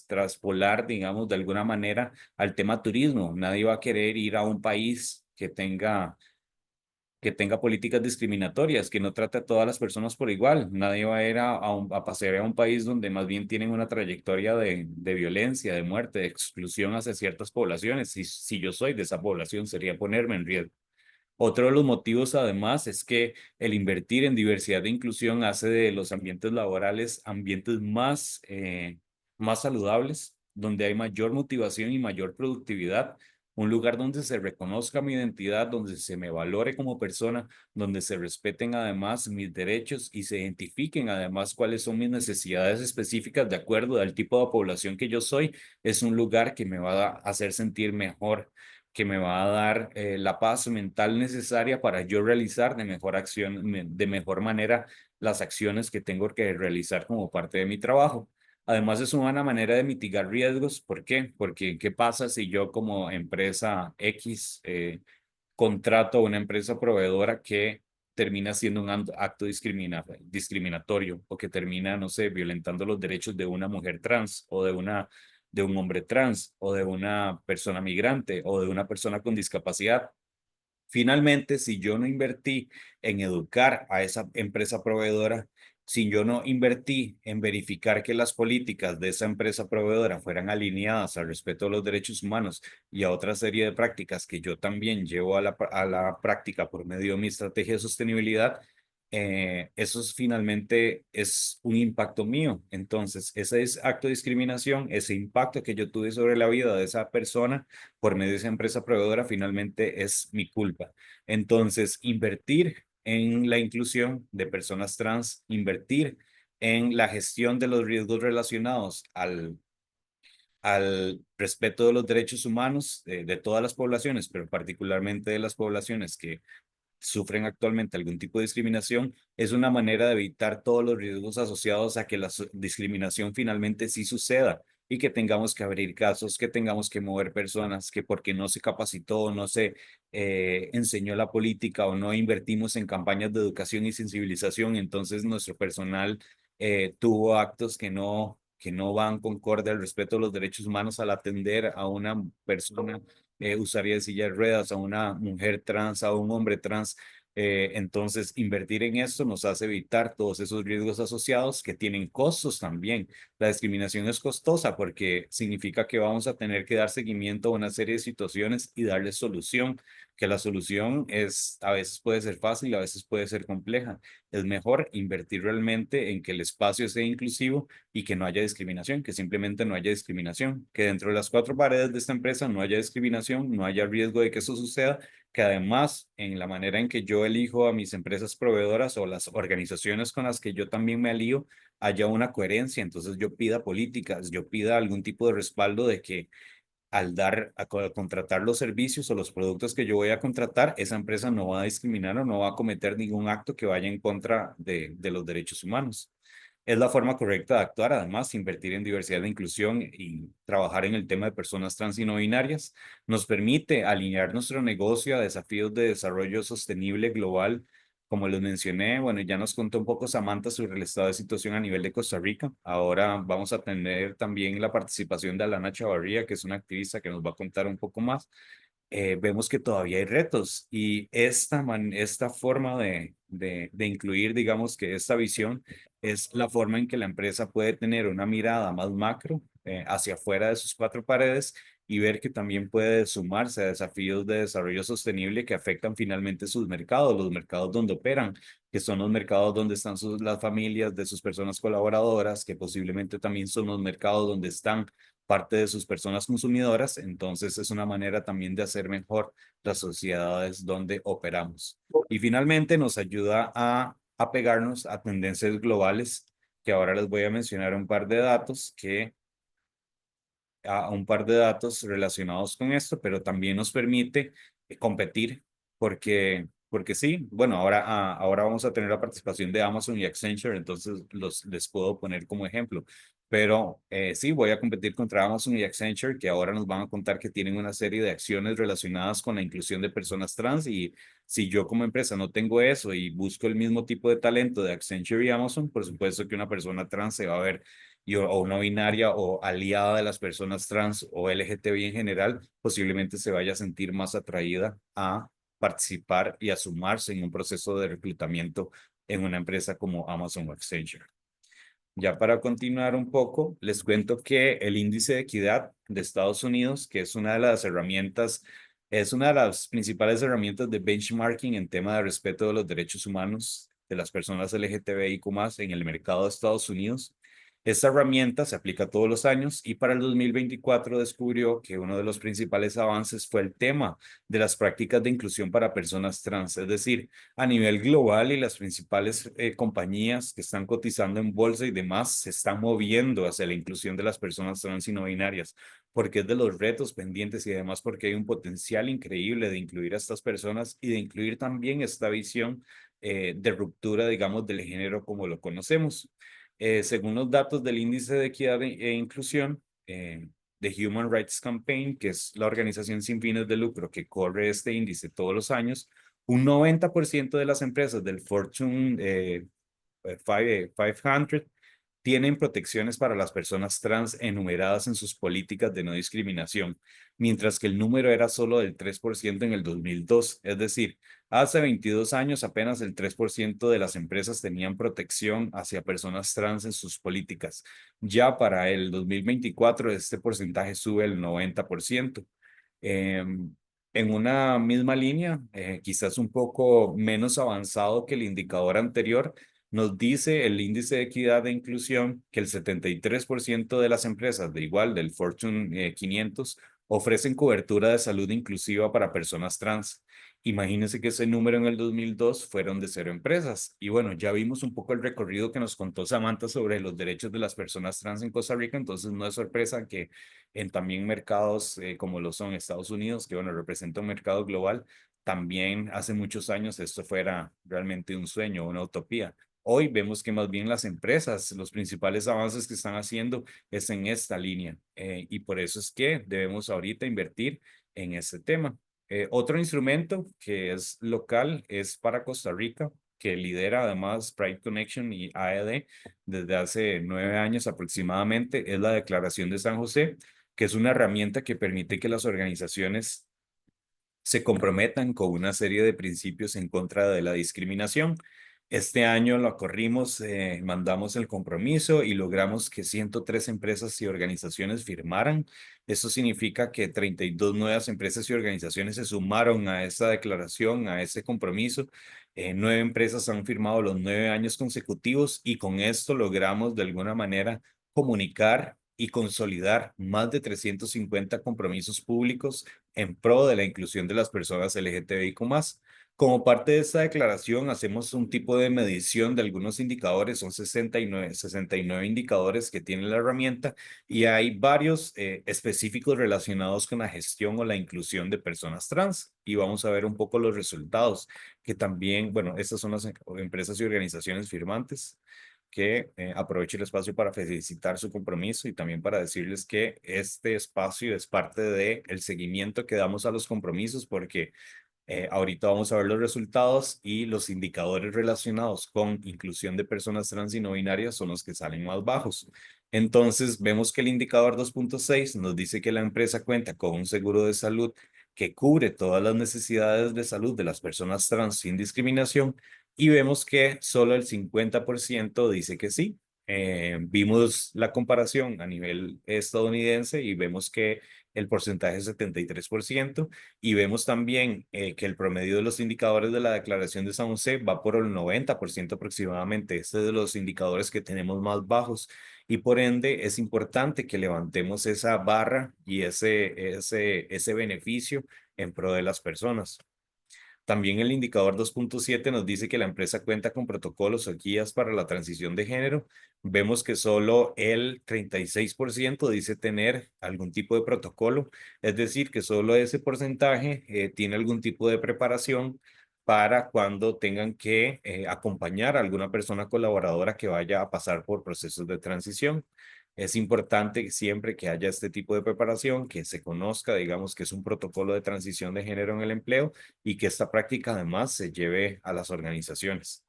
traspolar, digamos, de alguna manera al tema turismo. Nadie va a querer ir a un país que tenga políticas discriminatorias, que no trate a todas las personas por igual. Nadie va a ir a pasear a un país donde más bien tienen una trayectoria de violencia, de muerte, de exclusión hacia ciertas poblaciones. Si yo soy de esa población, sería ponerme en riesgo. Otro de los motivos, además, es que el invertir en diversidad e inclusión hace de los ambientes laborales ambientes más saludables, donde hay mayor motivación y mayor productividad. Un lugar donde se reconozca mi identidad, donde se me valore como persona, donde se respeten además mis derechos y se identifiquen además cuáles son mis necesidades específicas de acuerdo al tipo de población que yo soy, es un lugar que me va a hacer sentir mejor, que me va a dar la paz mental necesaria para yo realizar de mejor manera las acciones que tengo que realizar como parte de mi trabajo. Además, es una buena manera de mitigar riesgos. ¿Por qué? Porque ¿qué pasa si yo como empresa X contrato a una empresa proveedora que termina siendo un acto discriminatorio o que termina, no sé, violentando los derechos de una mujer trans o de un hombre trans o de una persona migrante o de una persona con discapacidad? Finalmente, si yo no invertí en educar a esa empresa proveedora, si yo no invertí en verificar que las políticas de esa empresa proveedora fueran alineadas al respeto de los derechos humanos y a otra serie de prácticas que yo también llevo a la práctica por medio de mi estrategia de sostenibilidad, finalmente es un impacto mío. Entonces, ese es acto de discriminación, ese impacto que yo tuve sobre la vida de esa persona por medio de esa empresa proveedora, finalmente es mi culpa. Entonces, invertir en la inclusión de personas trans, invertir en la gestión de los riesgos relacionados al respeto de los derechos humanos de todas las poblaciones, pero particularmente de las poblaciones que sufren actualmente algún tipo de discriminación, es una manera de evitar todos los riesgos asociados a que la discriminación finalmente sí suceda y que tengamos que abrir casos, que tengamos que mover personas, que porque no se capacitó, no se enseñó la política o no invertimos en campañas de educación y sensibilización, entonces nuestro personal tuvo actos que no van concorde al respeto de los derechos humanos al atender a una persona usuaria de silla de ruedas, a una mujer trans, a un hombre trans. Entonces, invertir en esto nos hace evitar todos esos riesgos asociados que tienen costos también. La discriminación es costosa porque significa que vamos a tener que dar seguimiento a una serie de situaciones y darle solución, que la solución es, a veces puede ser fácil, a veces puede ser compleja. Es mejor invertir realmente en que el espacio sea inclusivo y que no haya discriminación, que simplemente no haya discriminación, que dentro de las cuatro paredes de esta empresa no haya discriminación, no haya riesgo de que eso suceda, que además en la manera en que yo elijo a mis empresas proveedoras o las organizaciones con las que yo también me alío, haya una coherencia. Entonces yo pida políticas, yo pida algún tipo de respaldo de que a contratar los servicios o los productos que yo voy a contratar, esa empresa no va a discriminar o no va a cometer ningún acto que vaya en contra de los derechos humanos. Es la forma correcta de actuar, además, invertir en diversidad e inclusión y trabajar en el tema de personas trans y no binarias nos permite alinear nuestro negocio a desafíos de desarrollo sostenible global. Como les mencioné, bueno, ya nos contó un poco Samantha sobre el estado de situación a nivel de Costa Rica. Ahora vamos a tener también la participación de Alana Chavarría, que es una activista que nos va a contar un poco más. Vemos que todavía hay retos y esta forma de incluir, digamos que esta visión es la forma en que la empresa puede tener una mirada más macro hacia afuera de sus cuatro paredes y ver que también puede sumarse a desafíos de desarrollo sostenible que afectan finalmente sus mercados, los mercados donde operan, que son los mercados donde están las familias de sus personas colaboradoras, que posiblemente también son los mercados donde están parte de sus personas consumidoras. Entonces es una manera también de hacer mejor las sociedades donde operamos. Y finalmente nos ayuda a apegarnos a tendencias globales, que ahora les voy a mencionar un par de datos a un par de datos relacionados con esto, pero también nos permite competir porque sí, bueno, ahora vamos a tener la participación de Amazon y Accenture, entonces les puedo poner como ejemplo. Pero sí, voy a competir contra Amazon y Accenture, que ahora nos van a contar que tienen una serie de acciones relacionadas con la inclusión de personas trans. Y si yo como empresa no tengo eso y busco el mismo tipo de talento de Accenture y Amazon, por supuesto que una persona trans se va a ver o una binaria o aliada de las personas trans o LGTBI en general, posiblemente se vaya a sentir más atraída a participar y a sumarse en un proceso de reclutamiento en una empresa como Amazon o Accenture. Ya para continuar un poco, les cuento que el índice de equidad de Estados Unidos, que es una de las herramientas, es una de las principales herramientas de benchmarking en tema de respeto de los derechos humanos de las personas LGTBIQ+ en el mercado de Estados Unidos. Esta herramienta se aplica todos los años y para el 2024 descubrió que uno de los principales avances fue el tema de las prácticas de inclusión para personas trans, es decir, a nivel global y las principales compañías que están cotizando en bolsa y demás se están moviendo hacia la inclusión de las personas trans y no binarias, porque es de los retos pendientes y además porque hay un potencial increíble de incluir a estas personas y de incluir también esta visión de ruptura, digamos, del género como lo conocemos. Según los datos del Índice de Equidad e Inclusión, de Human Rights Campaign, que es la organización sin fines de lucro que corre este índice todos los años, un 90% de las empresas del Fortune 500 tienen protecciones para las personas trans enumeradas en sus políticas de no discriminación, mientras que el número era solo del 3% en el 2002. Es decir, hace 22 años apenas el 3% de las empresas tenían protección hacia personas trans en sus políticas. Ya para el 2024 este porcentaje sube al 90%. En una misma línea, quizás un poco menos avanzado que el indicador anterior, nos dice el índice de equidad e inclusión que el 73% de las empresas de igual del Fortune 500 ofrecen cobertura de salud inclusiva para personas trans. Imagínense que ese número en el 2002 fueron de 0 empresas. Y bueno, ya vimos un poco el recorrido que nos contó Samantha sobre los derechos de las personas trans en Costa Rica, entonces no es sorpresa que en también mercados como lo son Estados Unidos, que bueno, representa un mercado global, también hace muchos años esto fuera realmente un sueño, una utopía. Hoy vemos que más bien las empresas, los principales avances que están haciendo es en esta línea y por eso es que debemos ahorita invertir en este tema. Otro instrumento que es local es para Costa Rica, que lidera además Pride Connection y AED desde hace 9 años aproximadamente, es la Declaración de San José, que es una herramienta que permite que las organizaciones se comprometan con una serie de principios en contra de la discriminación. Este año lo corrimos, mandamos el compromiso y logramos que 103 empresas y organizaciones firmaran. Eso significa que 32 nuevas empresas y organizaciones se sumaron a esa declaración, a ese compromiso. 9 empresas han firmado los 9 años consecutivos y con esto logramos de alguna manera comunicar y consolidar más de 350 compromisos públicos en pro de la inclusión de las personas LGTBIQ+. Como parte de esta declaración, hacemos un tipo de medición de algunos indicadores, son 69 indicadores que tiene la herramienta y hay varios específicos relacionados con la gestión o la inclusión de personas trans. Y vamos a ver un poco los resultados, que también, bueno, estas son las empresas y organizaciones firmantes que aprovecho el espacio para felicitar su compromiso y también para decirles que este espacio es parte del seguimiento que damos a los compromisos porque ahorita vamos a ver los resultados y los indicadores relacionados con inclusión de personas trans y no binarias son los que salen más bajos. Entonces, vemos que el indicador 2.6 nos dice que la empresa cuenta con un seguro de salud que cubre todas las necesidades de salud de las personas trans sin discriminación y vemos que solo el 50% dice que sí. Vimos la comparación a nivel estadounidense y vemos que el porcentaje es 73% y vemos también que el promedio de los indicadores de la Declaración de San José va por el 90% aproximadamente. Este es de los indicadores que tenemos más bajos y por ende es importante que levantemos esa barra y ese beneficio en pro de las personas. También el indicador 2.7 nos dice que la empresa cuenta con protocolos o guías para la transición de género. Vemos que solo el 36% dice tener algún tipo de protocolo, es decir, que solo ese porcentaje tiene algún tipo de preparación para cuando tengan que acompañar a alguna persona colaboradora que vaya a pasar por procesos de transición. Es importante siempre que haya este tipo de preparación, que se conozca, digamos, que es un protocolo de transición de género en el empleo y que esta práctica además se lleve a las organizaciones.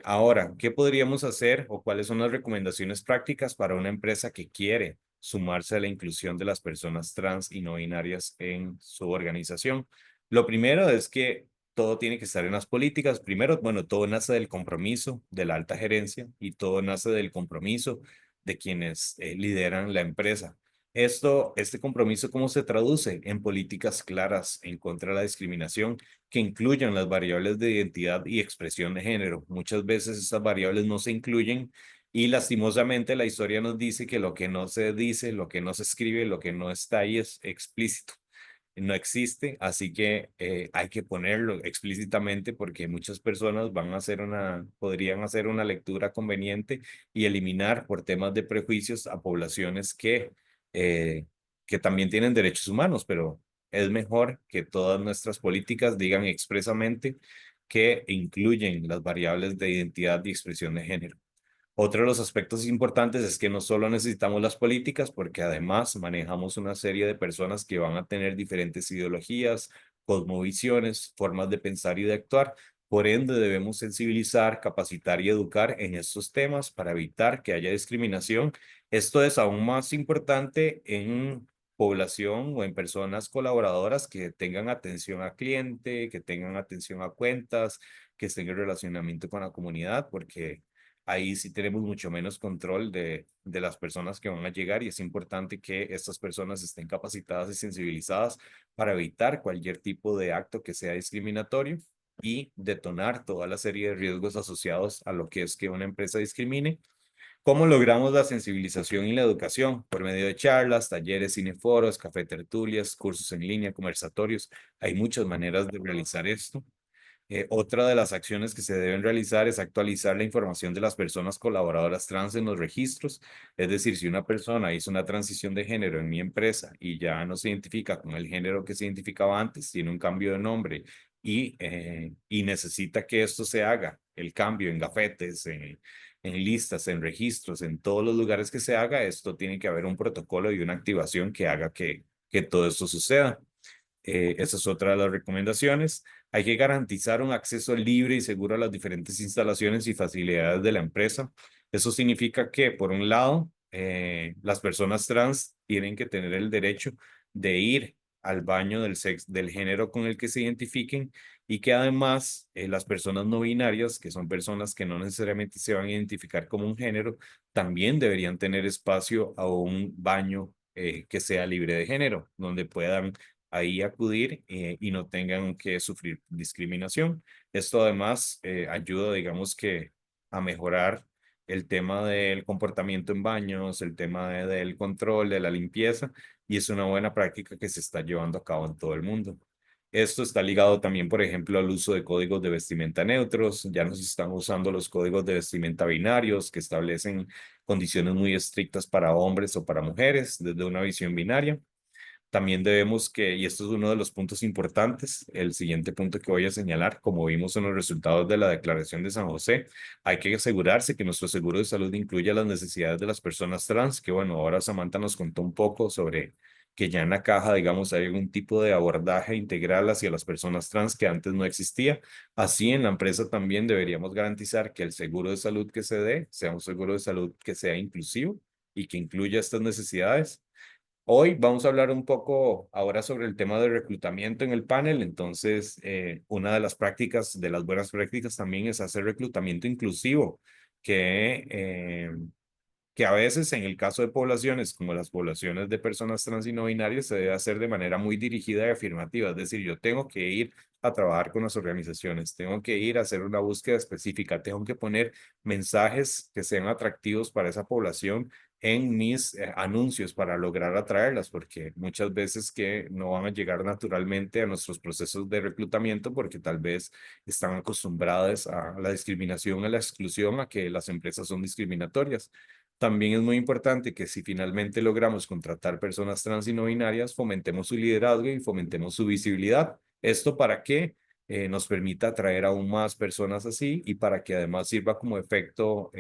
Ahora, ¿qué podríamos hacer o cuáles son las recomendaciones prácticas para una empresa que quiere sumarse a la inclusión de las personas trans y no binarias en su organización? Lo primero es que todo tiene que estar en las políticas. Primero, bueno, todo nace del compromiso de la alta gerencia y todo nace del compromiso de quienes lideran la empresa. Este compromiso, ¿cómo se traduce? En políticas claras en contra de la discriminación que incluyan las variables de identidad y expresión de género. Muchas veces estas variables no se incluyen y lastimosamente la historia nos dice que lo que no se dice, lo que no se escribe, lo que no está ahí es explícito. No existe, así que hay que ponerlo explícitamente porque muchas personas podrían hacer una lectura conveniente y eliminar por temas de prejuicios a poblaciones eh, que también tienen derechos humanos, pero es mejor que todas nuestras políticas digan expresamente que incluyen las variables de identidad y expresión de género. Otro de los aspectos importantes es que no solo necesitamos las políticas, porque además manejamos una serie de personas que van a tener diferentes ideologías, cosmovisiones, formas de pensar y de actuar. Por ende, debemos sensibilizar, capacitar y educar en estos temas para evitar que haya discriminación. Esto es aún más importante en población o en personas colaboradoras que tengan atención al cliente, que tengan atención a cuentas, que estén en relacionamiento con la comunidad, porque ahí sí tenemos mucho menos control de las personas que van a llegar y es importante que estas personas estén capacitadas y sensibilizadas para evitar cualquier tipo de acto que sea discriminatorio y detonar toda la serie de riesgos asociados a lo que es que una empresa discrimine. ¿Cómo logramos la sensibilización y la educación? Por medio de charlas, talleres, cineforos, café tertulias, cursos en línea, conversatorios. Hay muchas maneras de realizar esto. Otra de las acciones que se deben realizar es actualizar la información de las personas colaboradoras trans en los registros. Es decir, si una persona hizo una transición de género en mi empresa y ya no se identifica con el género que se identificaba antes, tiene un cambio de nombre y necesita que esto se haga, el cambio en gafetes, en listas, en registros, en todos los lugares que se haga, esto tiene que haber un protocolo y una activación que haga que todo esto suceda. Esa es otra de las recomendaciones. Hay que garantizar un acceso libre y seguro a las diferentes instalaciones y facilidades de la empresa. Eso significa que, por un lado, las personas trans tienen que tener el derecho de ir al baño del género con el que se identifiquen y que además las personas no binarias, que son personas que no necesariamente se van a identificar como un género, también deberían tener espacio a un baño que sea libre de género, donde puedan ahí acudir y no tengan que sufrir discriminación. Esto además ayuda, digamos que, a mejorar el tema del comportamiento en baños, el tema del control, de la limpieza, y es una buena práctica que se está llevando a cabo en todo el mundo. Esto está ligado también, por ejemplo, al uso de códigos de vestimenta neutros. Ya no se están usando los códigos de vestimenta binarios que establecen condiciones muy estrictas para hombres o para mujeres desde una visión binaria. También debemos y esto es uno de los puntos importantes, el siguiente punto que voy a señalar, como vimos en los resultados de la Declaración de San José, hay que asegurarse que nuestro seguro de salud incluya las necesidades de las personas trans, que bueno, ahora Samantha nos contó un poco sobre que ya en la caja, digamos, hay algún tipo de abordaje integral hacia las personas trans que antes no existía. Así en la empresa también deberíamos garantizar que el seguro de salud que se dé sea un seguro de salud que sea inclusivo y que incluya estas necesidades. Hoy vamos a hablar un poco ahora sobre el tema de reclutamiento en el panel. Entonces, una de las prácticas, de las buenas prácticas también es hacer reclutamiento inclusivo, que, eh, que a veces en el caso de poblaciones como las poblaciones de personas trans y no binarias se debe hacer de manera muy dirigida y afirmativa. Es decir, yo tengo que ir a trabajar con las organizaciones. Tengo que ir a hacer una búsqueda específica. Tengo que poner mensajes que sean atractivos para esa población en mis anuncios para lograr atraerlas, porque muchas veces que no van a llegar naturalmente a nuestros procesos de reclutamiento porque tal vez están acostumbradas a la discriminación, a la exclusión, a que las empresas son discriminatorias. También es muy importante que si finalmente logramos contratar personas trans y no binarias, fomentemos su liderazgo y fomentemos su visibilidad. ¿Esto para qué? Nos permita atraer aún más personas así y para que además sirva como efecto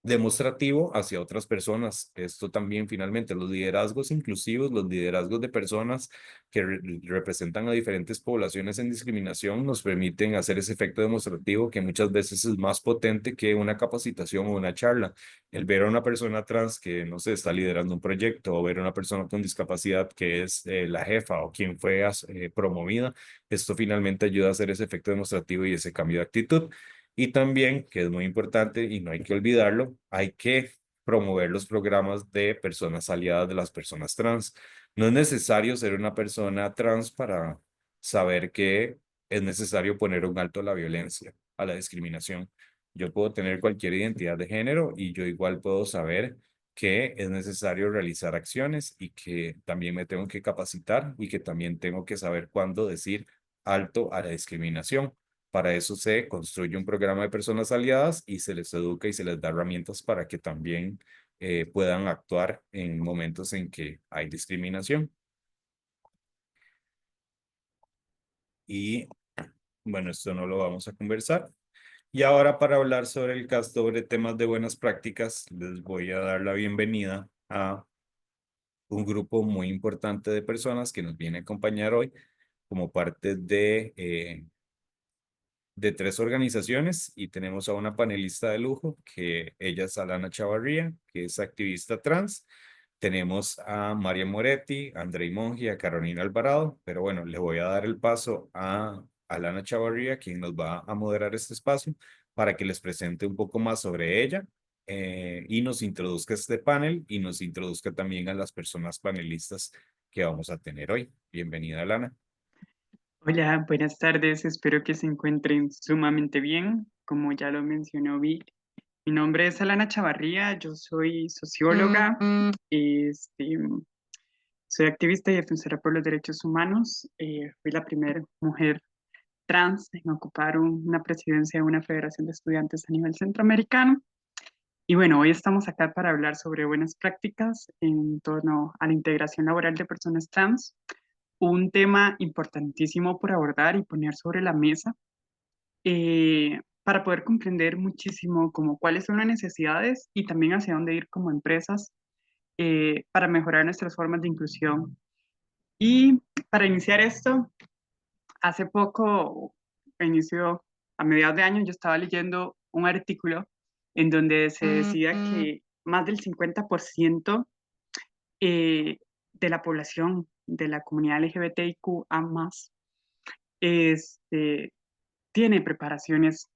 demostrativo hacia otras personas. Esto también finalmente, los liderazgos inclusivos, los liderazgos de personas que representan a diferentes poblaciones en discriminación nos permiten hacer ese efecto demostrativo que muchas veces es más potente que una capacitación o una charla. El ver a una persona trans que, no sé, está liderando un proyecto o ver a una persona con discapacidad que es la jefa o quien fue promovida, esto finalmente ayuda a hacer ese efecto demostrativo y ese cambio de actitud. Y también, que es muy importante y no hay que olvidarlo, hay que promover los programas de personas aliadas de las personas trans. No es necesario ser una persona trans para saber que es necesario poner un alto a la violencia, a la discriminación. Yo puedo tener cualquier identidad de género y yo igual puedo saber que es necesario realizar acciones y que también me tengo que capacitar y que también tengo que saber cuándo decir alto a la discriminación. Para eso se construye un programa de personas aliadas y se les educa y se les da herramientas para que también puedan actuar en momentos en que hay discriminación. Y bueno, esto no lo vamos a conversar. Y ahora para hablar sobre el caso, sobre temas de buenas prácticas, les voy a dar la bienvenida a un grupo muy importante de personas que nos viene a acompañar hoy como parte de tres organizaciones y tenemos a una panelista de lujo que ella es Alana Chavarría, que es activista trans. Tenemos a María Moretti, a Andrei Mongi, a Carolina Alvarado, pero bueno, le voy a dar el paso a Alana Chavarría, quien nos va a moderar este espacio para que les presente un poco más sobre ella y nos introduzca a este panel y nos introduzca también a las personas panelistas que vamos a tener hoy. Bienvenida, Alana. Hola, buenas tardes. Espero que se encuentren sumamente bien. Como ya lo mencionó Vic, mi nombre es Alana Chavarría, yo soy socióloga, soy activista y defensora por los derechos humanos. Fui la primera mujer trans en ocupar una presidencia de una federación de estudiantes a nivel centroamericano. Y bueno, hoy estamos acá para hablar sobre buenas prácticas en torno a la integración laboral de personas trans, un tema importantísimo por abordar y poner sobre la mesa para poder comprender muchísimo como cuáles son las necesidades y también hacia dónde ir como empresas para mejorar nuestras formas de inclusión. Y para iniciar esto, hace poco, inicio a mediados de año, yo estaba leyendo un artículo en donde se decía que más del 50% de la población de la comunidad LGBTIQA+, tiene preparaciones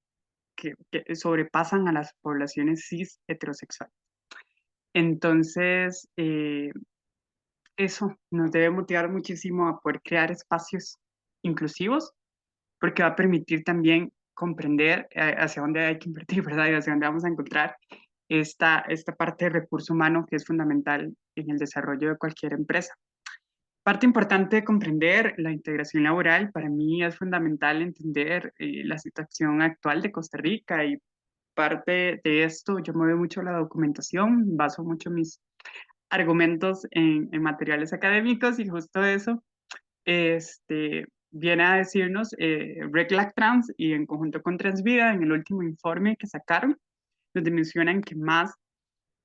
que sobrepasan a las poblaciones cis heterosexuales. Entonces, eso nos debe motivar muchísimo a poder crear espacios inclusivos, porque va a permitir también comprender hacia dónde hay que invertir, ¿verdad? Y hacia dónde vamos a encontrar esta parte de recurso humano que es fundamental en el desarrollo de cualquier empresa. Parte importante de comprender la integración laboral, para mí es fundamental entender la situación actual de Costa Rica y parte de esto yo muevo mucho la documentación, baso mucho mis argumentos en materiales académicos y justo eso viene a decirnos RECLAC Trans y en conjunto con Transvida en el último informe que sacaron, donde mencionan que más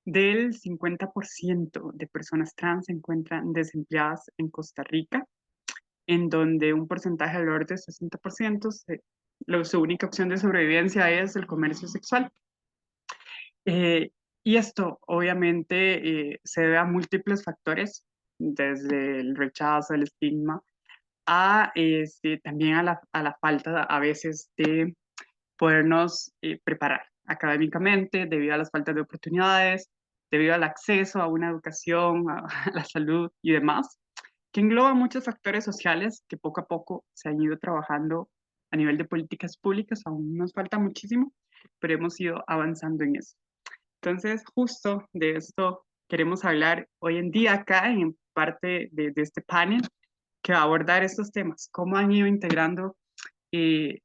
del 50% de personas trans se encuentran desempleadas en Costa Rica, en donde un porcentaje alrededor de 60% su única opción de sobrevivencia es el comercio sexual. Y esto obviamente se debe a múltiples factores, desde el rechazo, el estigma, también a la falta a veces de podernos preparar académicamente debido a las faltas de oportunidades, debido al acceso a una educación, a la salud y demás. que engloba muchos factores sociales que poco a poco se han ido trabajando a nivel de políticas públicas. Aún nos falta muchísimo, pero hemos ido avanzando en eso. Entonces, justo de esto queremos hablar hoy en día acá en parte de este panel que va a abordar estos temas, cómo han ido integrando en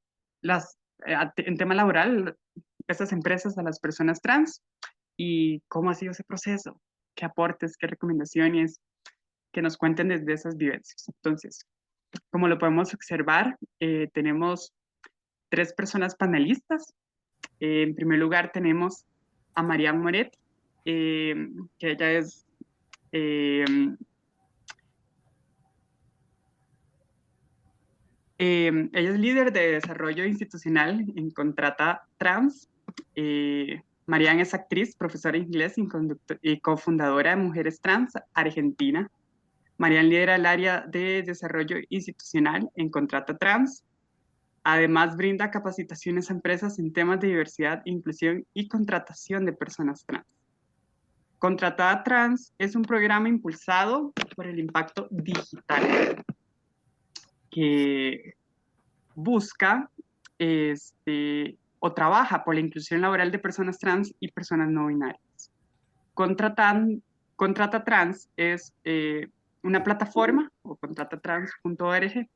tema laboral estas empresas a las personas trans y cómo ha sido ese proceso, qué aportes, qué recomendaciones, que nos cuenten desde esas vivencias. Entonces, como lo podemos observar, tenemos 3 personas panelistas. En primer lugar tenemos a Marianne Moret, que ella es ella es líder de desarrollo institucional en Contrata Trans. Marianne es actriz, profesora de inglés y cofundadora de Mujeres Trans Argentina. Marianne lidera el área de desarrollo institucional en Contrata Trans. Además, brinda capacitaciones a empresas en temas de diversidad, inclusión y contratación de personas trans. Contratada Trans es un programa impulsado por el impacto digital que busca o trabaja por la inclusión laboral de personas trans y personas no binarias. Contrata Trans es una plataforma, o contratatrans.org,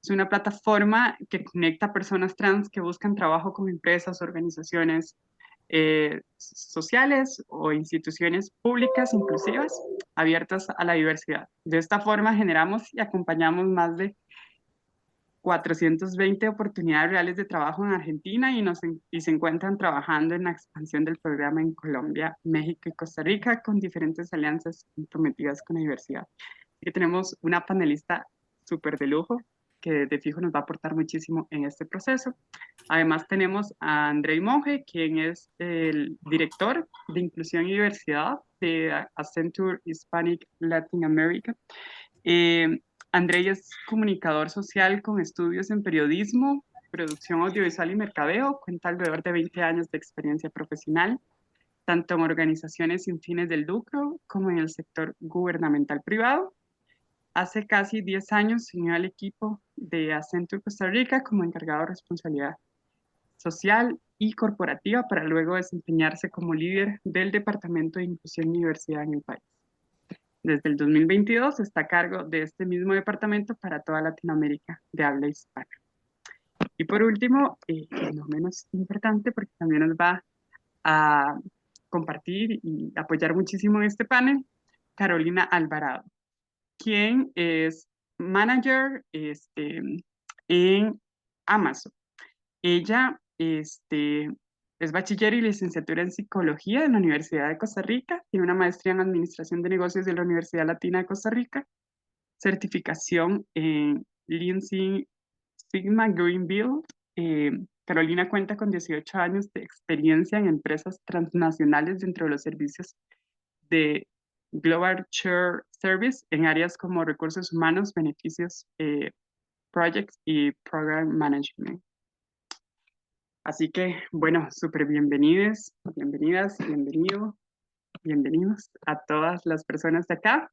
es una plataforma que conecta a personas trans que buscan trabajo con empresas, organizaciones sociales o instituciones públicas inclusivas abiertas a la diversidad. De esta forma generamos y acompañamos más de 420 oportunidades reales de trabajo en Argentina y se encuentran trabajando en la expansión del programa en Colombia, México y Costa Rica con diferentes alianzas comprometidas con la diversidad. Así que tenemos una panelista súper de lujo que de fijo nos va a aportar muchísimo en este proceso. Además tenemos a Andrei Monge, quien es el director de Inclusión y Diversidad de Accenture Hispanic Latin America. Andrei es comunicador social con estudios en periodismo, producción audiovisual y mercadeo, cuenta alrededor de 20 años de experiencia profesional, tanto en organizaciones sin fines de lucro como en el sector gubernamental privado. Hace casi 10 años se unió al equipo de Accenture Costa Rica como encargado de responsabilidad social y corporativa para luego desempeñarse como líder del Departamento de Inclusión y Diversidad en el país. Desde el 2022 está a cargo de este mismo departamento para toda Latinoamérica de habla hispana. Y por último, no menos importante, porque también nos va a compartir y apoyar muchísimo en este panel, Carolina Alvarado, quien es manager en Amazon. Ella es bachiller y licenciatura en psicología en la Universidad de Costa Rica, tiene una maestría en administración de negocios de la Universidad Latina de Costa Rica, certificación en Lean Six Sigma Greenville. Carolina cuenta con 18 años de experiencia en empresas transnacionales dentro de los servicios de Global Share Service en áreas como recursos humanos, beneficios, projects y program management. Así que, bueno, súper bienvenidos, bienvenidas, bienvenidos a todas las personas de acá.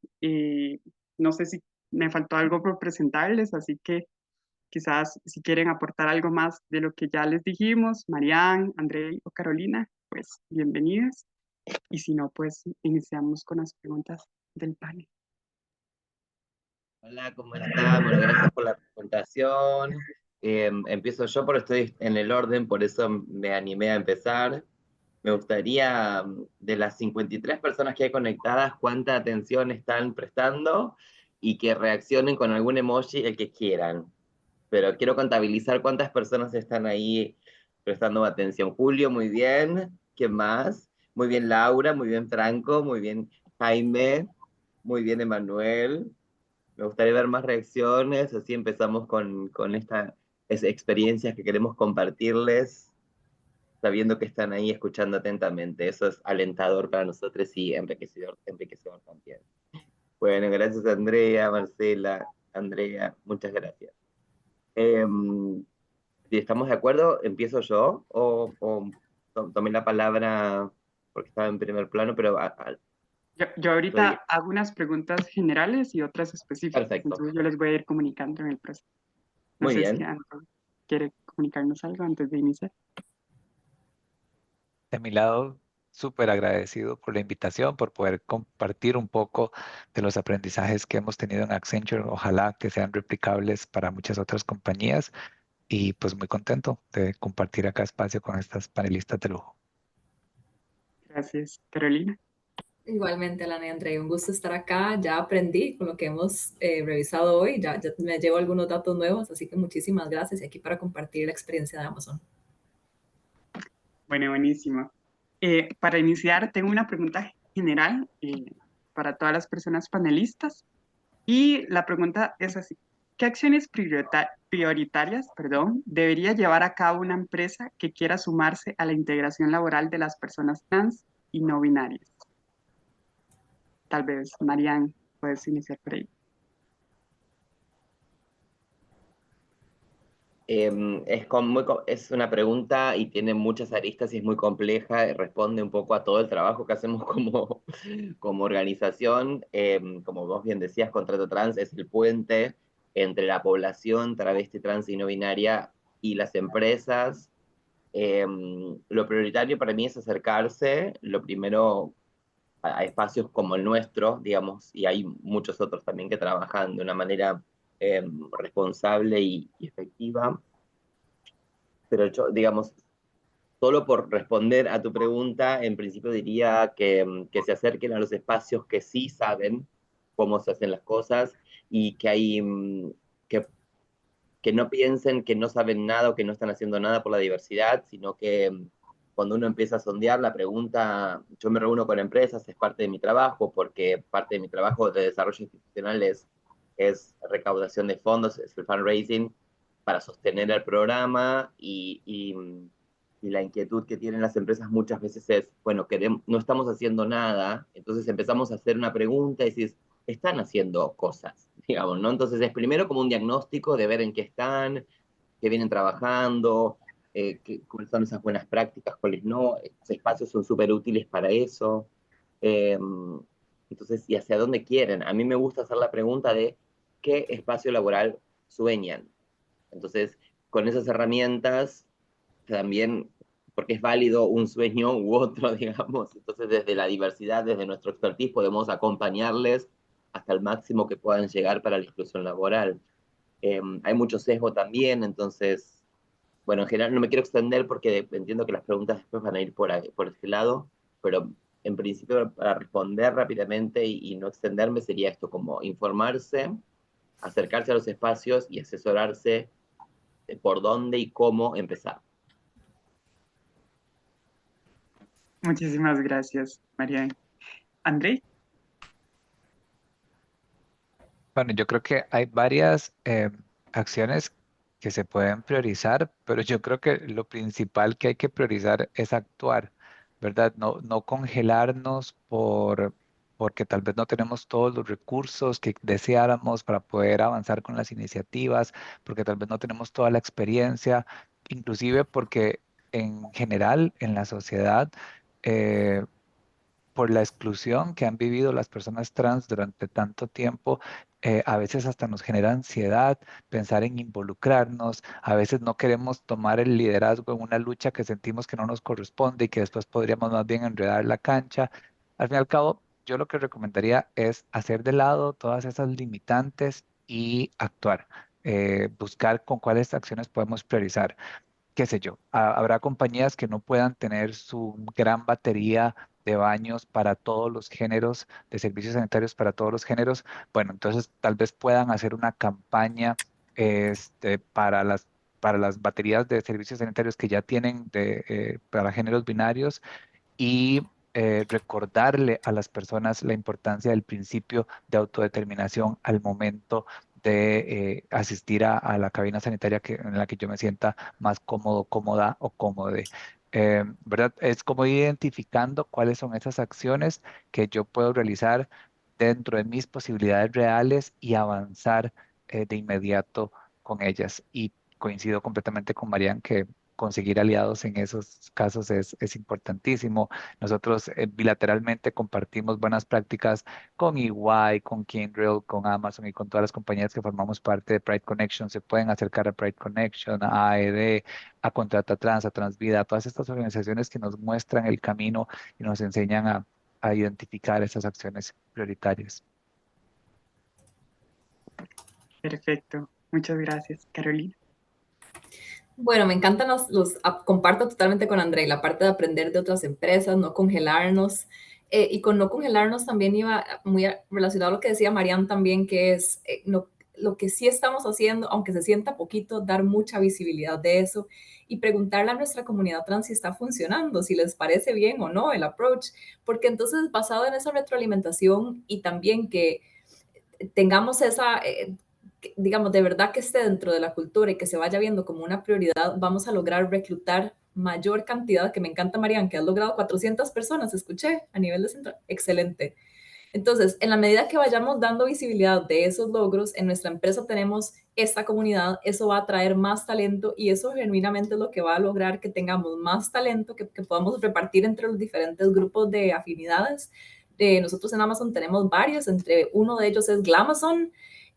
No sé si me faltó algo por presentarles, así que quizás si quieren aportar algo más de lo que ya les dijimos, Marianne, Andrei o Carolina, pues bienvenidas. Y si no, pues iniciamos con las preguntas del panel. Hola, ¿cómo están? Bueno, gracias por la presentación. Empiezo yo porque estoy en el orden, por eso me animé a empezar. Me gustaría, de las 53 personas que hay conectadas, cuánta atención están prestando y que reaccionen con algún emoji el que quieran. Pero quiero contabilizar cuántas personas están ahí prestando atención. Julio, muy bien. ¿Quién más? Muy bien Laura, muy bien Franco, muy bien Jaime, muy bien Emanuel. Me gustaría ver más reacciones, así empezamos con estas experiencias que queremos compartirles, sabiendo que están ahí escuchando atentamente. Eso es alentador para nosotros y enriquecedor también. Bueno, gracias Andrea, Marcela, Andrea, muchas gracias. Si estamos de acuerdo, ¿empiezo yo? ¿O tomé la palabra porque estaba en primer plano, pero Yo ahorita Estoy hago unas preguntas generales y otras específicas, perfecto. entonces yo les voy a ir comunicando en el proceso. No Muy sé si bien. Anton quiere comunicarnos algo antes de iniciar. De mi lado, súper agradecido por la invitación, por poder compartir un poco de los aprendizajes que hemos tenido en Accenture. Ojalá que sean replicables para muchas otras compañías y pues muy contento de compartir acá espacio con estas panelistas de lujo. Gracias, Carolina. Igualmente, Alana y André, un gusto estar acá. Ya aprendí con lo que hemos revisado hoy, ya me llevo algunos datos nuevos, así que muchísimas gracias y aquí para compartir la experiencia de Amazon. Bueno, buenísimo. Para iniciar, tengo una pregunta general para todas las personas panelistas y la pregunta es así. ¿Qué acciones prioritarias, debería llevar a cabo una empresa que quiera sumarse a la integración laboral de las personas trans y no binarias? Tal vez, Marianne, puedes iniciar por ahí. Es una pregunta y tiene muchas aristas y es muy compleja, y responde un poco a todo el trabajo que hacemos como organización. Como vos bien decías, Contrato Trans es el puente entre la población travesti, trans y no binaria y las empresas. Lo prioritario para mí es acercarse, lo primero, a espacios como el nuestro, digamos, y hay muchos otros también que trabajan de una manera responsable y efectiva. Pero yo, digamos, solo por responder a tu pregunta, en principio diría que se acerquen a los espacios que sí saben cómo se hacen las cosas y que hay, que, que no piensen que no saben nada o que no están haciendo nada por la diversidad, sino que cuando uno empieza a sondear la pregunta, yo me reúno con empresas, es parte de mi trabajo, porque parte de mi trabajo de desarrollo institucional es recaudación de fondos, es el fundraising para sostener el programa y la inquietud que tienen las empresas muchas veces es, bueno, no estamos haciendo nada, entonces empezamos a hacer una pregunta y decís, están haciendo cosas, digamos, ¿no? Entonces es primero como un diagnóstico de ver en qué están, qué vienen trabajando, cuáles son esas buenas prácticas, cuáles no, esos espacios son súper útiles para eso. Eh, entonces, ¿y hacia dónde quieren? A mí me gusta hacer la pregunta de qué espacio laboral sueñan. Entonces, con esas herramientas también, porque es válido un sueño u otro, digamos, entonces desde la diversidad, desde nuestro expertise, podemos acompañarles hasta el máximo que puedan llegar para la inclusión laboral. Hay mucho sesgo también, entonces, bueno, en general no me quiero extender porque entiendo que las preguntas después van a ir por ese lado, pero en principio para responder rápidamente y no extenderme sería esto, como informarse, acercarse a los espacios y asesorarse de por dónde y cómo empezar. Muchísimas gracias, Marianne. André. Bueno, yo creo que hay varias acciones que se pueden priorizar, pero yo creo que lo principal que hay que priorizar es actuar, ¿verdad? No congelarnos porque tal vez no tenemos todos los recursos que deseáramos para poder avanzar con las iniciativas, porque tal vez no tenemos toda la experiencia, inclusive porque en general en la sociedad, eh, por la exclusión que han vivido las personas trans durante tanto tiempo, a veces hasta nos genera ansiedad pensar en involucrarnos, a veces no queremos tomar el liderazgo en una lucha que sentimos que no nos corresponde y que después podríamos más bien enredar la cancha. Al fin y al cabo, yo lo que recomendaría es hacer de lado todas esas limitantes y actuar, buscar con cuáles acciones podemos priorizar, qué sé yo, habrá compañías que no puedan tener su gran batería de baños para todos los géneros, de servicios sanitarios para todos los géneros. Bueno, entonces tal vez puedan hacer una campaña para las baterías de servicios sanitarios que ya tienen para géneros binarios y recordarle a las personas la importancia del principio de autodeterminación al momento de asistir a la cabina sanitaria en la que yo me sienta más cómodo, cómoda o cómode. ¿Verdad? Es como ir identificando cuáles son esas acciones que yo puedo realizar dentro de mis posibilidades reales y avanzar de inmediato con ellas. Y coincido completamente con Marian que conseguir aliados en esos casos es importantísimo. Nosotros bilateralmente compartimos buenas prácticas con EY, con Kyndryl, con Amazon y con todas las compañías que formamos parte de Pride Connection. Se pueden acercar a Pride Connection, a AED, a Contrata Trans, a Transvida, a todas estas organizaciones que nos muestran el camino y nos enseñan a identificar esas acciones prioritarias. Perfecto. Muchas gracias, Carolina. Bueno, me encantan comparto totalmente con André, la parte de aprender de otras empresas, no congelarnos. Y con no congelarnos también iba muy relacionado a lo que decía Marianne también, que es lo que sí estamos haciendo, aunque se sienta poquito, dar mucha visibilidad de eso y preguntarle a nuestra comunidad trans si está funcionando, si les parece bien o no el approach, porque entonces basado en esa retroalimentación y también que tengamos esa, digamos, de verdad que esté dentro de la cultura y que se vaya viendo como una prioridad, vamos a lograr reclutar mayor cantidad, que me encanta, Marianne, que has logrado 400 personas, escuché, a nivel de centro, excelente. Entonces, en la medida que vayamos dando visibilidad de esos logros, en nuestra empresa tenemos esta comunidad, eso va a traer más talento y eso genuinamente es lo que va a lograr que tengamos más talento, que podamos repartir entre los diferentes grupos de afinidades. Nosotros en Amazon tenemos varios, entre uno de ellos es Glamazon,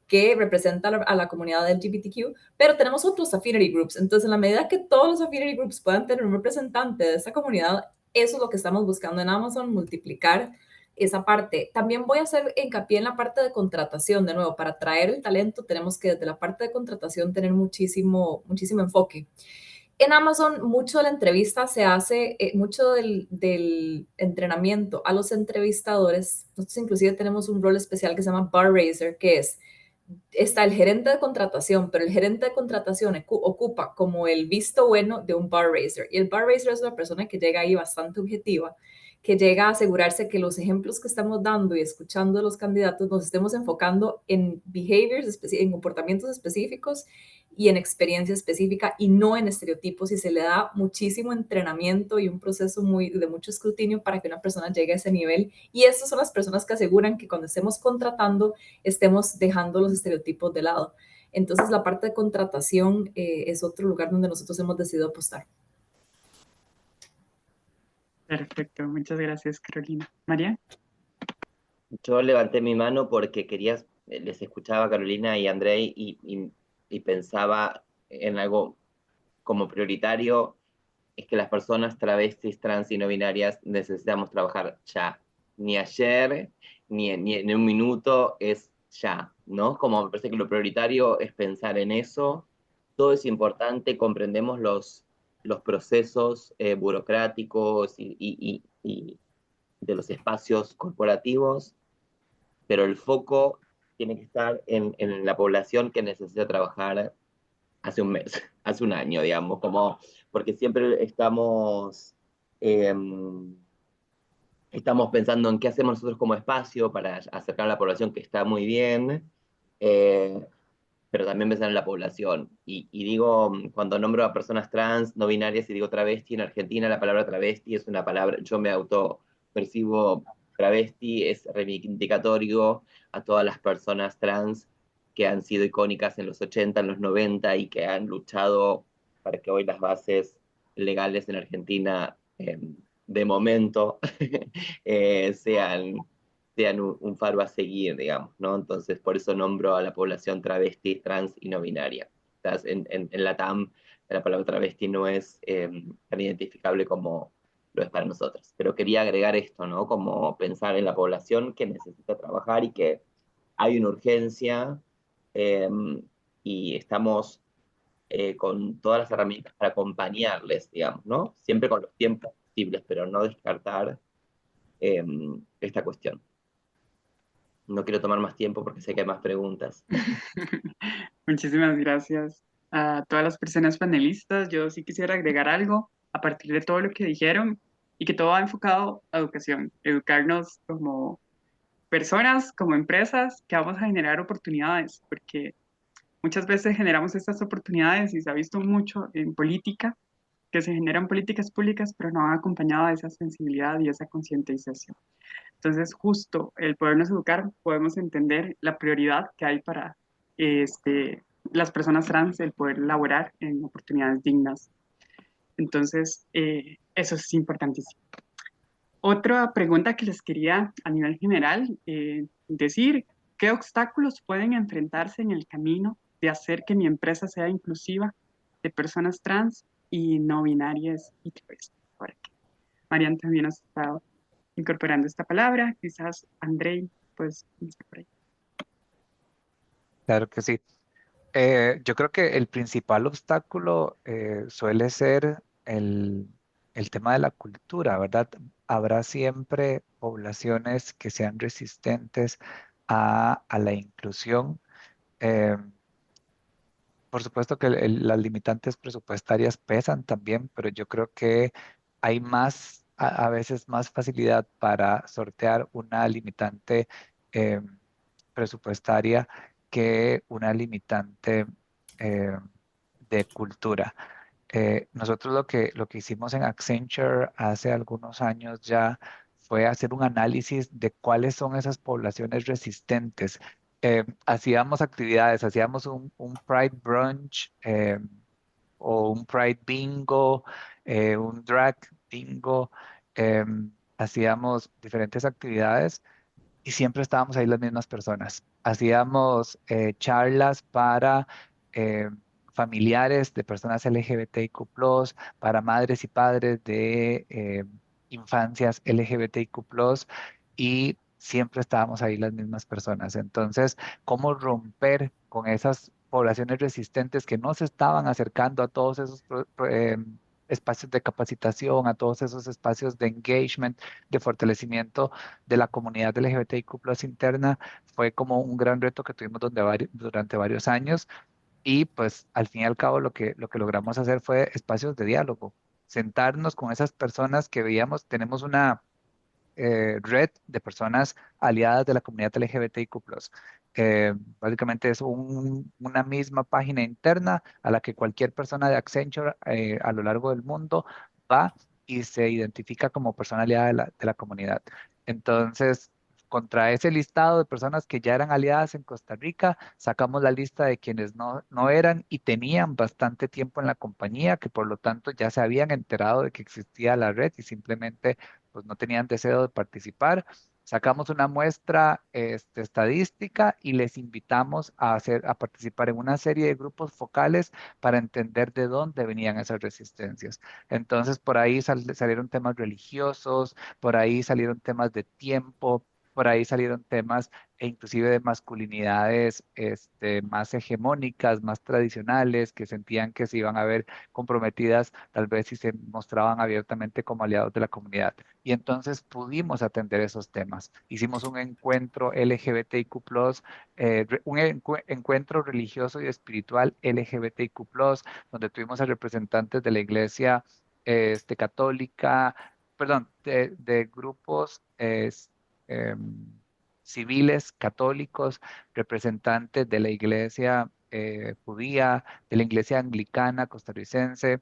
que representa a la comunidad LGBTQ, pero tenemos otros affinity groups. Entonces, en la medida que todos los affinity groups puedan tener un representante de esa comunidad, eso es lo que estamos buscando en Amazon, multiplicar esa parte. También voy a hacer hincapié en la parte de contratación. De nuevo, para atraer el talento tenemos que desde la parte de contratación tener muchísimo enfoque. En Amazon, mucho de la entrevista se hace, mucho del entrenamiento a los entrevistadores. Nosotros inclusive tenemos un rol especial que se llama Bar Raiser, que está el gerente de contratación, pero el gerente de contratación ocupa como el visto bueno de un bar raiser. Y el bar raiser es una persona que llega ahí bastante objetiva, que llega a asegurarse que los ejemplos que estamos dando y escuchando de los candidatos nos estemos enfocando en behaviors, en comportamientos específicos y en experiencia específica y no en estereotipos, y se le da muchísimo entrenamiento y un proceso de mucho escrutinio para que una persona llegue a ese nivel. Y estas son las personas que aseguran que cuando estemos contratando estemos dejando los estereotipos de lado. Entonces, la parte de contratación es otro lugar donde nosotros hemos decidido apostar. Perfecto. Muchas gracias, Carolina. María. Yo levanté mi mano porque les escuchaba a Carolina y André y pensaba en algo como prioritario, es que las personas travestis, trans y no binarias necesitamos trabajar ya. Ni ayer, ni en un minuto, es ya, ¿no? Como me parece que lo prioritario es pensar en eso. Todo es importante, comprendemos los procesos burocráticos y de los espacios corporativos, pero el foco tiene que estar en la población que necesita trabajar hace un mes, hace un año, digamos, porque siempre estamos pensando en qué hacemos nosotros como espacio para acercar a la población, que está muy bien, pero también pensar en la población. Y digo, cuando nombro a personas trans, no binarias, y digo travesti, en Argentina la palabra travesti es una palabra, yo me percibo travesti, es reivindicatorio a todas las personas trans que han sido icónicas en los 80, en los 90 y que han luchado para que hoy las bases legales en Argentina, de momento, sean un faro a seguir, digamos, ¿no? Entonces, por eso nombro a la población travesti, trans y no binaria. En la TAM, la palabra travesti no es tan identificable como lo es para nosotros. Pero quería agregar esto, ¿no? Como pensar en la población que necesita trabajar y que hay una urgencia, y estamos con todas las herramientas para acompañarles, digamos, ¿no? Siempre con los tiempos posibles, pero no descartar esta cuestión. No quiero tomar más tiempo porque sé que hay más preguntas. Muchísimas gracias a todas las personas panelistas. Yo sí quisiera agregar algo a partir de todo lo que dijeron y que todo va enfocado a educación, educarnos como personas, como empresas, que vamos a generar oportunidades, porque muchas veces generamos estas oportunidades y se ha visto mucho en política, que se generan políticas públicas, pero no van acompañadas de esa sensibilidad y esa concientización. Entonces, justo el podernos educar, podemos entender la prioridad que hay para las personas trans, el poder laborar en oportunidades dignas. Entonces, eso es importantísimo. Otra pregunta que les quería a nivel general decir, ¿qué obstáculos pueden enfrentarse en el camino de hacer que mi empresa sea inclusiva de personas trans y no binarias y diversas? Ahora que Marian también has estado incorporando esta palabra, quizás Andrei, pues, iniciar por ahí. Claro que sí. Yo creo que el principal obstáculo suele ser el tema de la cultura, ¿verdad? Habrá siempre poblaciones que sean resistentes a la inclusión. Eh, por supuesto que las limitantes presupuestarias pesan también, pero yo creo que hay más, a veces más facilidad para sortear una limitante eh, presupuestaria que una limitante eh, de cultura. Nosotros lo que hicimos en Accenture hace algunos años ya fue hacer un análisis de cuáles son esas poblaciones resistentes. Hacíamos actividades, hacíamos un Pride Brunch o un Pride Bingo, un Drag Bingo, hacíamos diferentes actividades y siempre estábamos ahí las mismas personas. Hacíamos charlas para eh, familiares de personas LGBTIQ+, para madres y padres de infancias LGBTIQ+, y siempre estábamos ahí las mismas personas. Entonces, ¿cómo romper con esas poblaciones resistentes que no se estaban acercando a todos esos espacios de capacitación, a todos esos espacios de engagement, de fortalecimiento de la comunidad LGBTIQ+ interna? Fue como un gran reto que tuvimos durante varios años, y pues al fin y al cabo lo que logramos hacer fue espacios de diálogo, sentarnos con esas personas que veíamos. Tenemos una red de personas aliadas de la comunidad LGBTIQ+. Básicamente es una misma página interna a la que cualquier persona de Accenture a lo largo del mundo va y se identifica como persona aliada de la comunidad. Entonces, contra ese listado de personas que ya eran aliadas en Costa Rica, sacamos la lista de quienes no eran y tenían bastante tiempo en la compañía, que por lo tanto ya se habían enterado de que existía la red y simplemente pues no tenían deseo de participar. Sacamos una muestra estadística y les invitamos a participar en una serie de grupos focales para entender de dónde venían esas resistencias. Entonces, por ahí salieron temas religiosos, por ahí salieron temas de tiempo, por ahí salieron temas e inclusive de masculinidades más hegemónicas, más tradicionales, que sentían que se iban a ver comprometidas tal vez si se mostraban abiertamente como aliados de la comunidad. Y entonces pudimos atender esos temas. Hicimos un encuentro LGBTIQ+, encuentro religioso y espiritual LGBTIQ+, donde tuvimos a representantes de la iglesia católica, perdón, de grupos civiles católicos, representantes de la iglesia judía, de la iglesia anglicana costarricense,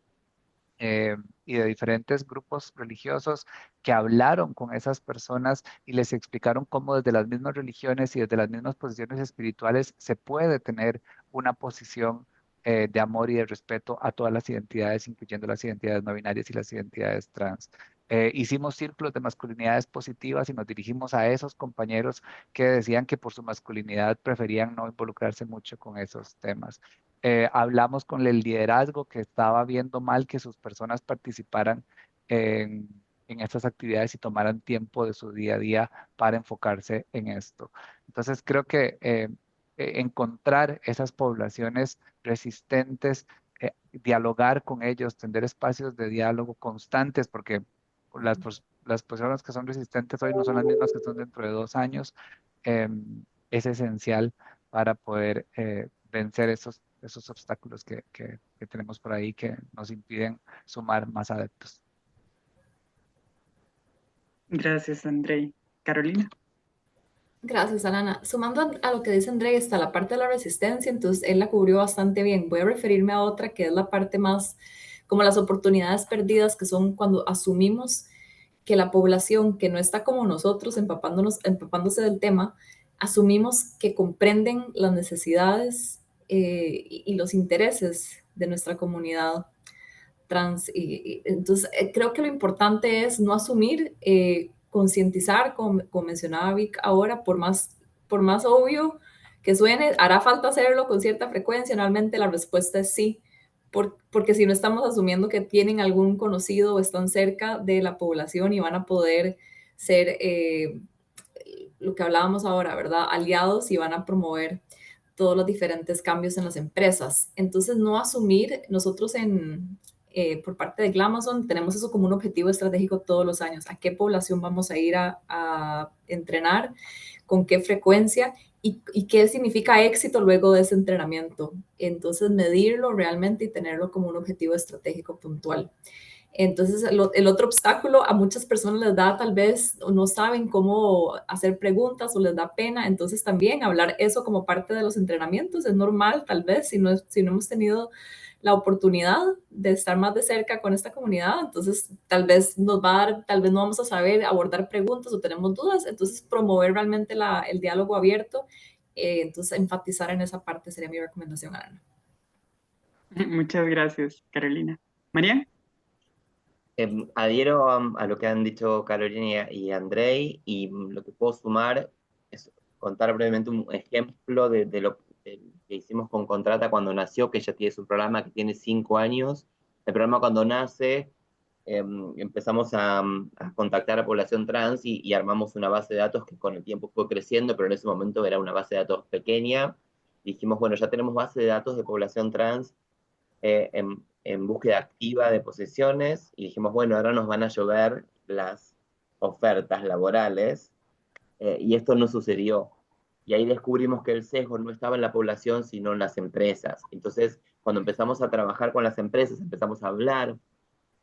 y de diferentes grupos religiosos que hablaron con esas personas y les explicaron cómo desde las mismas religiones y desde las mismas posiciones espirituales se puede tener una posición de amor y de respeto a todas las identidades, incluyendo las identidades no binarias y las identidades trans. Hicimos círculos de masculinidades positivas y nos dirigimos a esos compañeros que decían que por su masculinidad preferían no involucrarse mucho con esos temas. Hablamos con el liderazgo que estaba viendo mal que sus personas participaran en estas actividades y tomaran tiempo de su día a día para enfocarse en esto. Entonces creo que encontrar esas poblaciones resistentes, dialogar con ellos, tener espacios de diálogo constantes, porque las personas que son resistentes hoy no son las mismas que son dentro de 2 años, es esencial para poder vencer esos obstáculos que tenemos por ahí que nos impiden sumar más adeptos. Gracias, Andrei. Carolina. Gracias, Alana. Sumando a lo que dice André, está la parte de la resistencia, entonces él la cubrió bastante bien. Voy a referirme a otra que es la parte más como las oportunidades perdidas, que son cuando asumimos que la población que no está como nosotros empapándose del tema, asumimos que comprenden las necesidades y los intereses de nuestra comunidad. trans. Entonces, creo que lo importante es no asumir, concientizar, como mencionaba Vic ahora, por más obvio que suene, hará falta hacerlo con cierta frecuencia. Normalmente la respuesta es sí, porque si no estamos asumiendo que tienen algún conocido o están cerca de la población y van a poder ser, lo que hablábamos ahora, ¿verdad? Aliados, y van a promover todos los diferentes cambios en las empresas. Entonces, no asumir, nosotros por parte de Glamazon tenemos eso como un objetivo estratégico todos los años: a qué población vamos a ir a entrenar, con qué frecuencia y qué significa éxito luego de ese entrenamiento. Entonces, medirlo realmente y tenerlo como un objetivo estratégico puntual. Entonces, el otro obstáculo, a muchas personas les da, tal vez no saben cómo hacer preguntas o les da pena. Entonces, también hablar eso como parte de los entrenamientos es normal, tal vez, si no hemos tenido la oportunidad de estar más de cerca con esta comunidad. Entonces, tal vez nos va a dar, tal vez no vamos a saber abordar preguntas o tenemos dudas. Entonces, promover realmente el diálogo abierto. Entonces, enfatizar en esa parte sería mi recomendación, Ana. Muchas gracias, Carolina. María. Adhiero a lo que han dicho Carolina y Andrei, y lo que puedo sumar es contar brevemente un ejemplo de lo que hicimos con Contrata cuando nació, que ya tiene su programa que tiene 5 años. El programa, cuando nace, empezamos a contactar a población trans y armamos una base de datos que con el tiempo fue creciendo, pero en ese momento era una base de datos pequeña. Dijimos, bueno, ya tenemos base de datos de población trans en búsqueda activa de posiciones, y dijimos, bueno, ahora nos van a llover las ofertas laborales, y esto no sucedió. Y ahí descubrimos que el sesgo no estaba en la población, sino en las empresas. Entonces, cuando empezamos a trabajar con las empresas, empezamos a hablar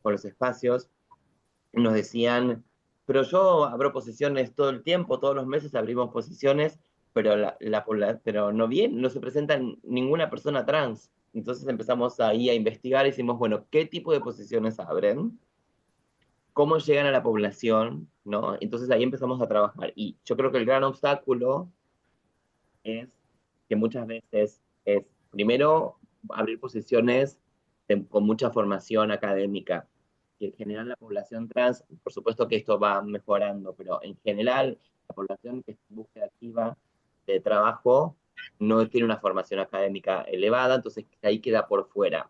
con los espacios, nos decían, pero yo abro posiciones todo el tiempo, todos los meses abrimos posiciones, pero, pero no se presenta ninguna persona trans. Entonces empezamos ahí a investigar y decimos, bueno, ¿qué tipo de posiciones abren? ¿Cómo llegan a la población? ¿No? Entonces ahí empezamos a trabajar. Y yo creo que el gran obstáculo es que muchas veces es, primero, abrir posiciones con mucha formación académica. Y en general la población trans, por supuesto que esto va mejorando, pero en general la población que está en búsqueda activa de trabajo no tiene una formación académica elevada, entonces ahí queda por fuera.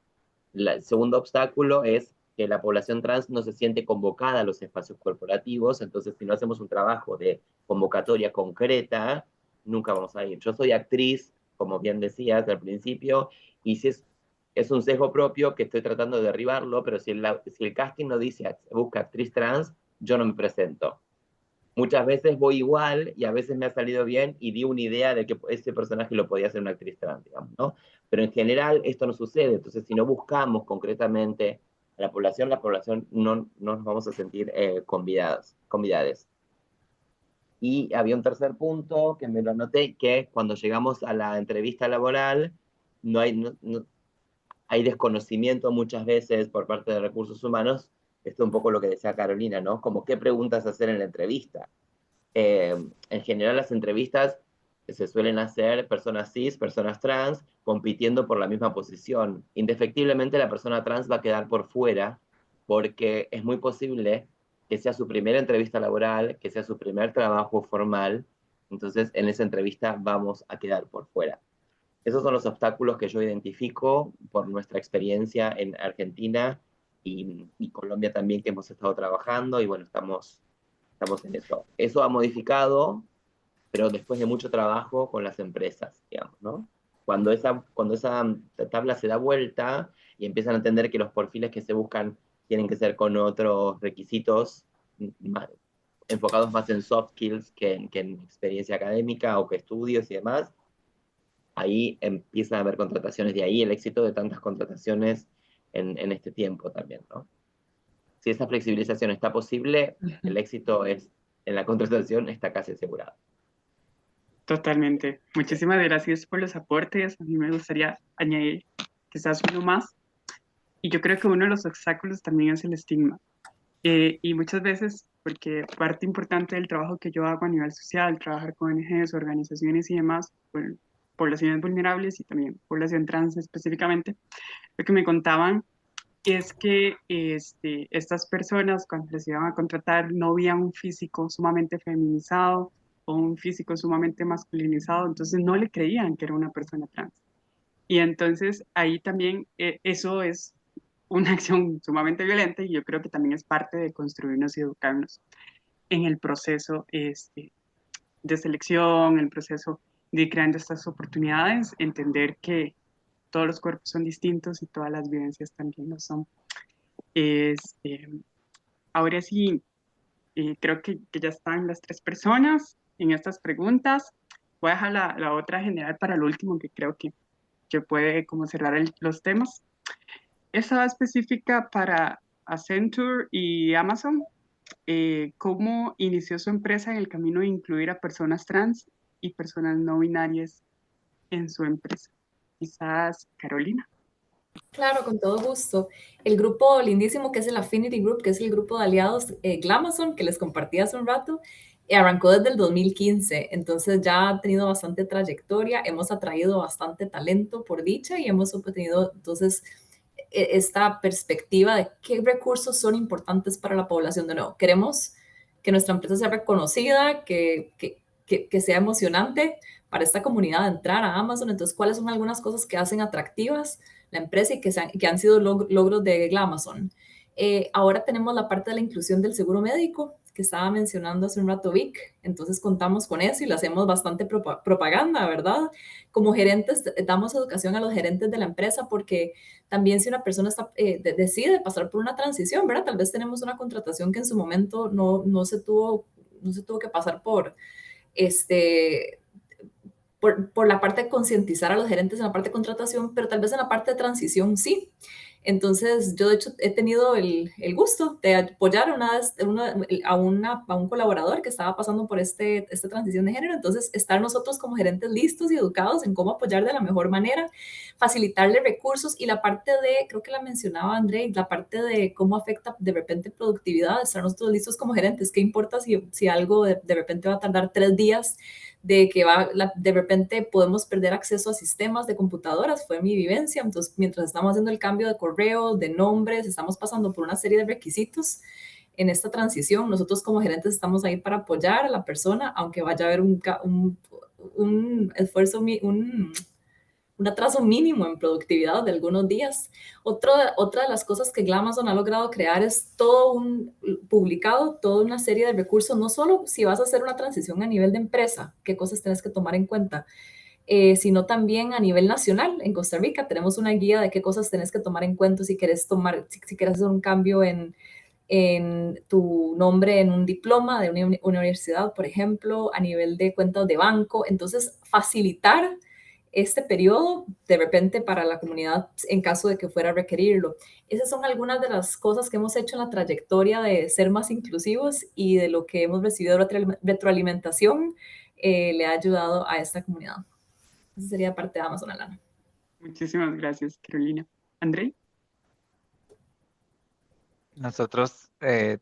El segundo obstáculo es que la población trans no se siente convocada a los espacios corporativos. Entonces, si no hacemos un trabajo de convocatoria concreta, nunca vamos a ir. Yo soy actriz, como bien decías al principio, y si es un sesgo propio que estoy tratando de derribarlo, pero si el casting no dice busca actriz trans, yo no me presento. Muchas veces voy igual y a veces me ha salido bien y di una idea de que ese personaje lo podía hacer una actriz trans, digamos, ¿no? Pero en general esto no sucede. Entonces, si no buscamos concretamente a la población no nos vamos a sentir convidadas. Y había un tercer punto que me lo anoté, que cuando llegamos a la entrevista laboral, hay desconocimiento muchas veces por parte de recursos humanos. Esto es un poco lo que decía Carolina, ¿no? Como qué preguntas hacer en la entrevista. En general las entrevistas se suelen hacer personas cis, personas trans, compitiendo por la misma posición. Indefectiblemente la persona trans va a quedar por fuera, porque es muy posible que sea su primera entrevista laboral, que sea su primer trabajo formal. Entonces en esa entrevista vamos a quedar por fuera. Esos son los obstáculos que yo identifico por nuestra experiencia en Argentina y Colombia también, que hemos estado trabajando, y bueno, estamos en eso. Eso ha modificado, pero después de mucho trabajo con las empresas, digamos, ¿no? Cuando esa tabla se da vuelta y empiezan a entender que los perfiles que se buscan tienen que ser con otros requisitos enfocados más en soft skills que en experiencia académica o que estudios y demás, ahí empiezan a haber contrataciones. De ahí el éxito de tantas contrataciones en este tiempo también, ¿no? Si esa flexibilización está posible, el éxito en la contratación está casi asegurado. Totalmente. Muchísimas gracias por los aportes. A mí me gustaría añadir quizás uno más. Y yo creo que uno de los obstáculos también es el estigma. Y muchas veces, porque parte importante del trabajo que yo hago a nivel social, trabajar con ONGs, organizaciones y demás, con poblaciones vulnerables y también población trans específicamente, lo que me contaban es que estas personas cuando les iban a contratar no veían un físico sumamente feminizado o un físico sumamente masculinizado, entonces no le creían que era una persona trans. Y entonces ahí también eso es una acción sumamente violenta y yo creo que también es parte de construirnos y educarnos en el proceso de selección, el proceso de ir creando estas oportunidades, entender que todos los cuerpos son distintos y todas las vivencias también lo son. Este, ahora sí, creo que ya están las tres personas en estas preguntas. Voy a dejar la otra general para el último, que creo que puede como cerrar los temas. Esta va específica para Accenture y Amazon. ¿Cómo inició su empresa en el camino de incluir a personas trans y personas no binarias en su empresa? Quizás Carolina. Claro, con todo gusto. El grupo lindísimo que es el Affinity Group, que es el grupo de aliados Glamazon, que les compartí hace un rato, arrancó desde el 2015, entonces ya ha tenido bastante trayectoria, hemos atraído bastante talento por dicha y hemos obtenido entonces esta perspectiva de qué recursos son importantes para la población. De nuevo, queremos que nuestra empresa sea reconocida, que sea emocionante para esta comunidad de entrar a Amazon. Entonces, ¿cuáles son algunas cosas que hacen atractivas la empresa y que han sido logros de Amazon? Ahora tenemos la parte de la inclusión del seguro médico que estaba mencionando hace un rato Vic, entonces contamos con eso y le hacemos bastante propaganda, ¿verdad? Como gerentes damos educación a los gerentes de la empresa porque también si una persona decide pasar por una transición, ¿verdad? Tal vez tenemos una contratación que en su momento no se tuvo que pasar este, por la parte de concientizar a los gerentes en la parte de contratación, pero tal vez en la parte de transición sí. Entonces, yo de hecho he tenido el gusto de apoyar a un colaborador que estaba pasando por esta transición de género. Entonces, estar nosotros como gerentes listos y educados en cómo apoyar de la mejor manera, facilitarle recursos y la parte de, creo que la mencionaba André, la parte de cómo afecta de repente productividad, estar nosotros listos como gerentes. ¿Qué importa si algo de repente va a tardar 3 días? De que de repente podemos perder acceso a sistemas de computadoras, fue mi vivencia. Entonces, mientras estamos haciendo el cambio de correo, de nombres, estamos pasando por una serie de requisitos en esta transición. Nosotros como gerentes estamos ahí para apoyar a la persona, aunque vaya a haber un esfuerzo, un atraso mínimo en productividad de algunos días. Otra de las cosas que Glamazon ha logrado crear es publicado toda una serie de recursos, no solo si vas a hacer una transición a nivel de empresa, qué cosas tienes que tomar en cuenta, sino también a nivel nacional. En Costa Rica tenemos una guía de qué cosas tenés que tomar en cuenta si quieres hacer un cambio en tu nombre en un diploma de una universidad, por ejemplo, a nivel de cuentas de banco. Entonces, facilitar este periodo de repente para la comunidad en caso de que fuera a requerirlo. Esas son algunas de las cosas que hemos hecho en la trayectoria de ser más inclusivos y de lo que hemos recibido retroalimentación le ha ayudado a esta comunidad. Esa sería parte de Amazon, Alana. Muchísimas gracias, Carolina. André. Nosotros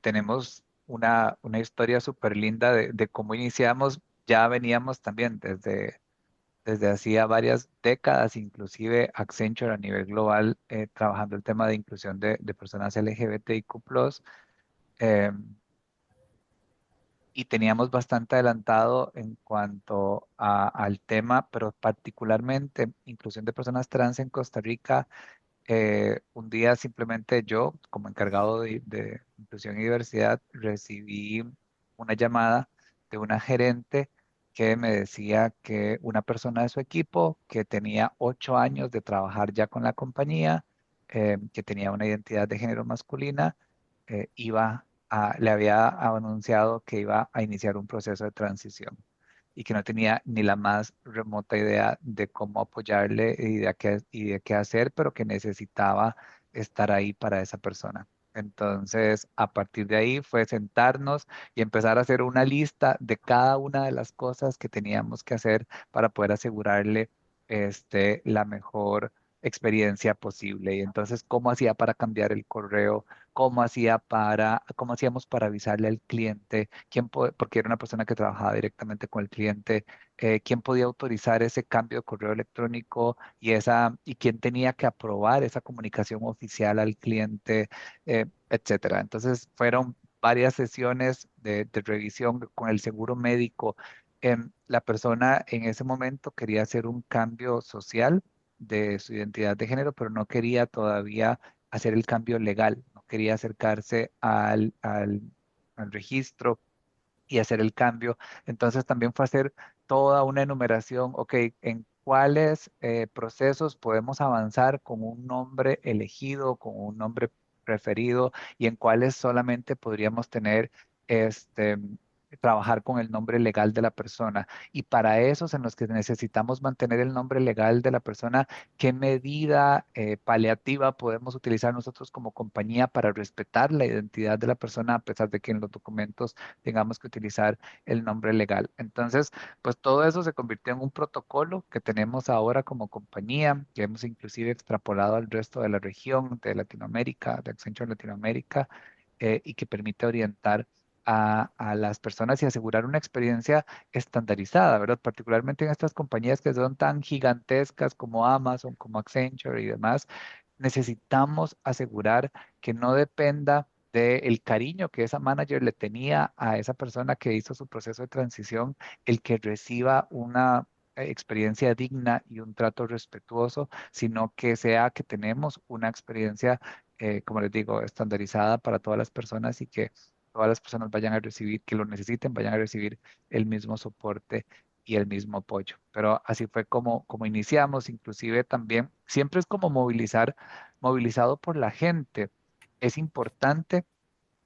tenemos una historia súper linda de cómo iniciamos. Ya veníamos también desde hacía varias décadas, inclusive Accenture a nivel global, trabajando el tema de inclusión de personas LGBTIQ+. eh, y teníamos bastante adelantado en cuanto al tema, pero particularmente inclusión de personas trans en Costa Rica. Un día simplemente yo, como encargado de inclusión y diversidad, recibí una llamada de una gerente que me decía que una persona de su equipo que tenía 8 años de trabajar ya con la compañía, que tenía una identidad de género masculina, le había anunciado que iba a iniciar un proceso de transición y que no tenía ni la más remota idea de cómo apoyarle y de qué hacer, pero que necesitaba estar ahí para esa persona. Entonces, a partir de ahí fue sentarnos y empezar a hacer una lista de cada una de las cosas que teníamos que hacer para poder asegurarle la mejor experiencia posible. Y entonces, ¿cómo hacía para cambiar el correo? cómo hacíamos para avisarle al cliente, porque era una persona que trabajaba directamente con el cliente, quién podía autorizar ese cambio de correo electrónico y quién tenía que aprobar esa comunicación oficial al cliente, etcétera. Entonces fueron varias sesiones de revisión con el seguro médico. La persona en ese momento quería hacer un cambio social de su identidad de género, pero no quería todavía hacer el cambio legal, no quería acercarse al registro y hacer el cambio. Entonces también fue hacer toda una enumeración, ok, en cuáles procesos podemos avanzar con un nombre elegido, con un nombre preferido y en cuáles solamente podríamos tener este trabajar con el nombre legal de la persona. Y para esos en los que necesitamos mantener el nombre legal de la persona, ¿qué medida paliativa podemos utilizar nosotros como compañía para respetar la identidad de la persona a pesar de que en los documentos tengamos que utilizar el nombre legal? Entonces, pues todo eso se convirtió en un protocolo que tenemos ahora como compañía, que hemos inclusive extrapolado al resto de la región de Latinoamérica, de Accenture Latinoamérica, y que permite orientar a las personas y asegurar una experiencia estandarizada, ¿verdad? Particularmente en estas compañías que son tan gigantescas como Amazon, como Accenture y demás, necesitamos asegurar que no dependa del cariño que esa manager le tenía a esa persona que hizo su proceso de transición, el que reciba una experiencia digna y un trato respetuoso, sino que sea que tenemos una experiencia, como les digo, estandarizada para todas las personas y que todas las personas vayan a recibir, que lo necesiten, vayan a recibir el mismo soporte y el mismo apoyo. Pero así fue como iniciamos, inclusive también, siempre es como movilizado por la gente. Es importante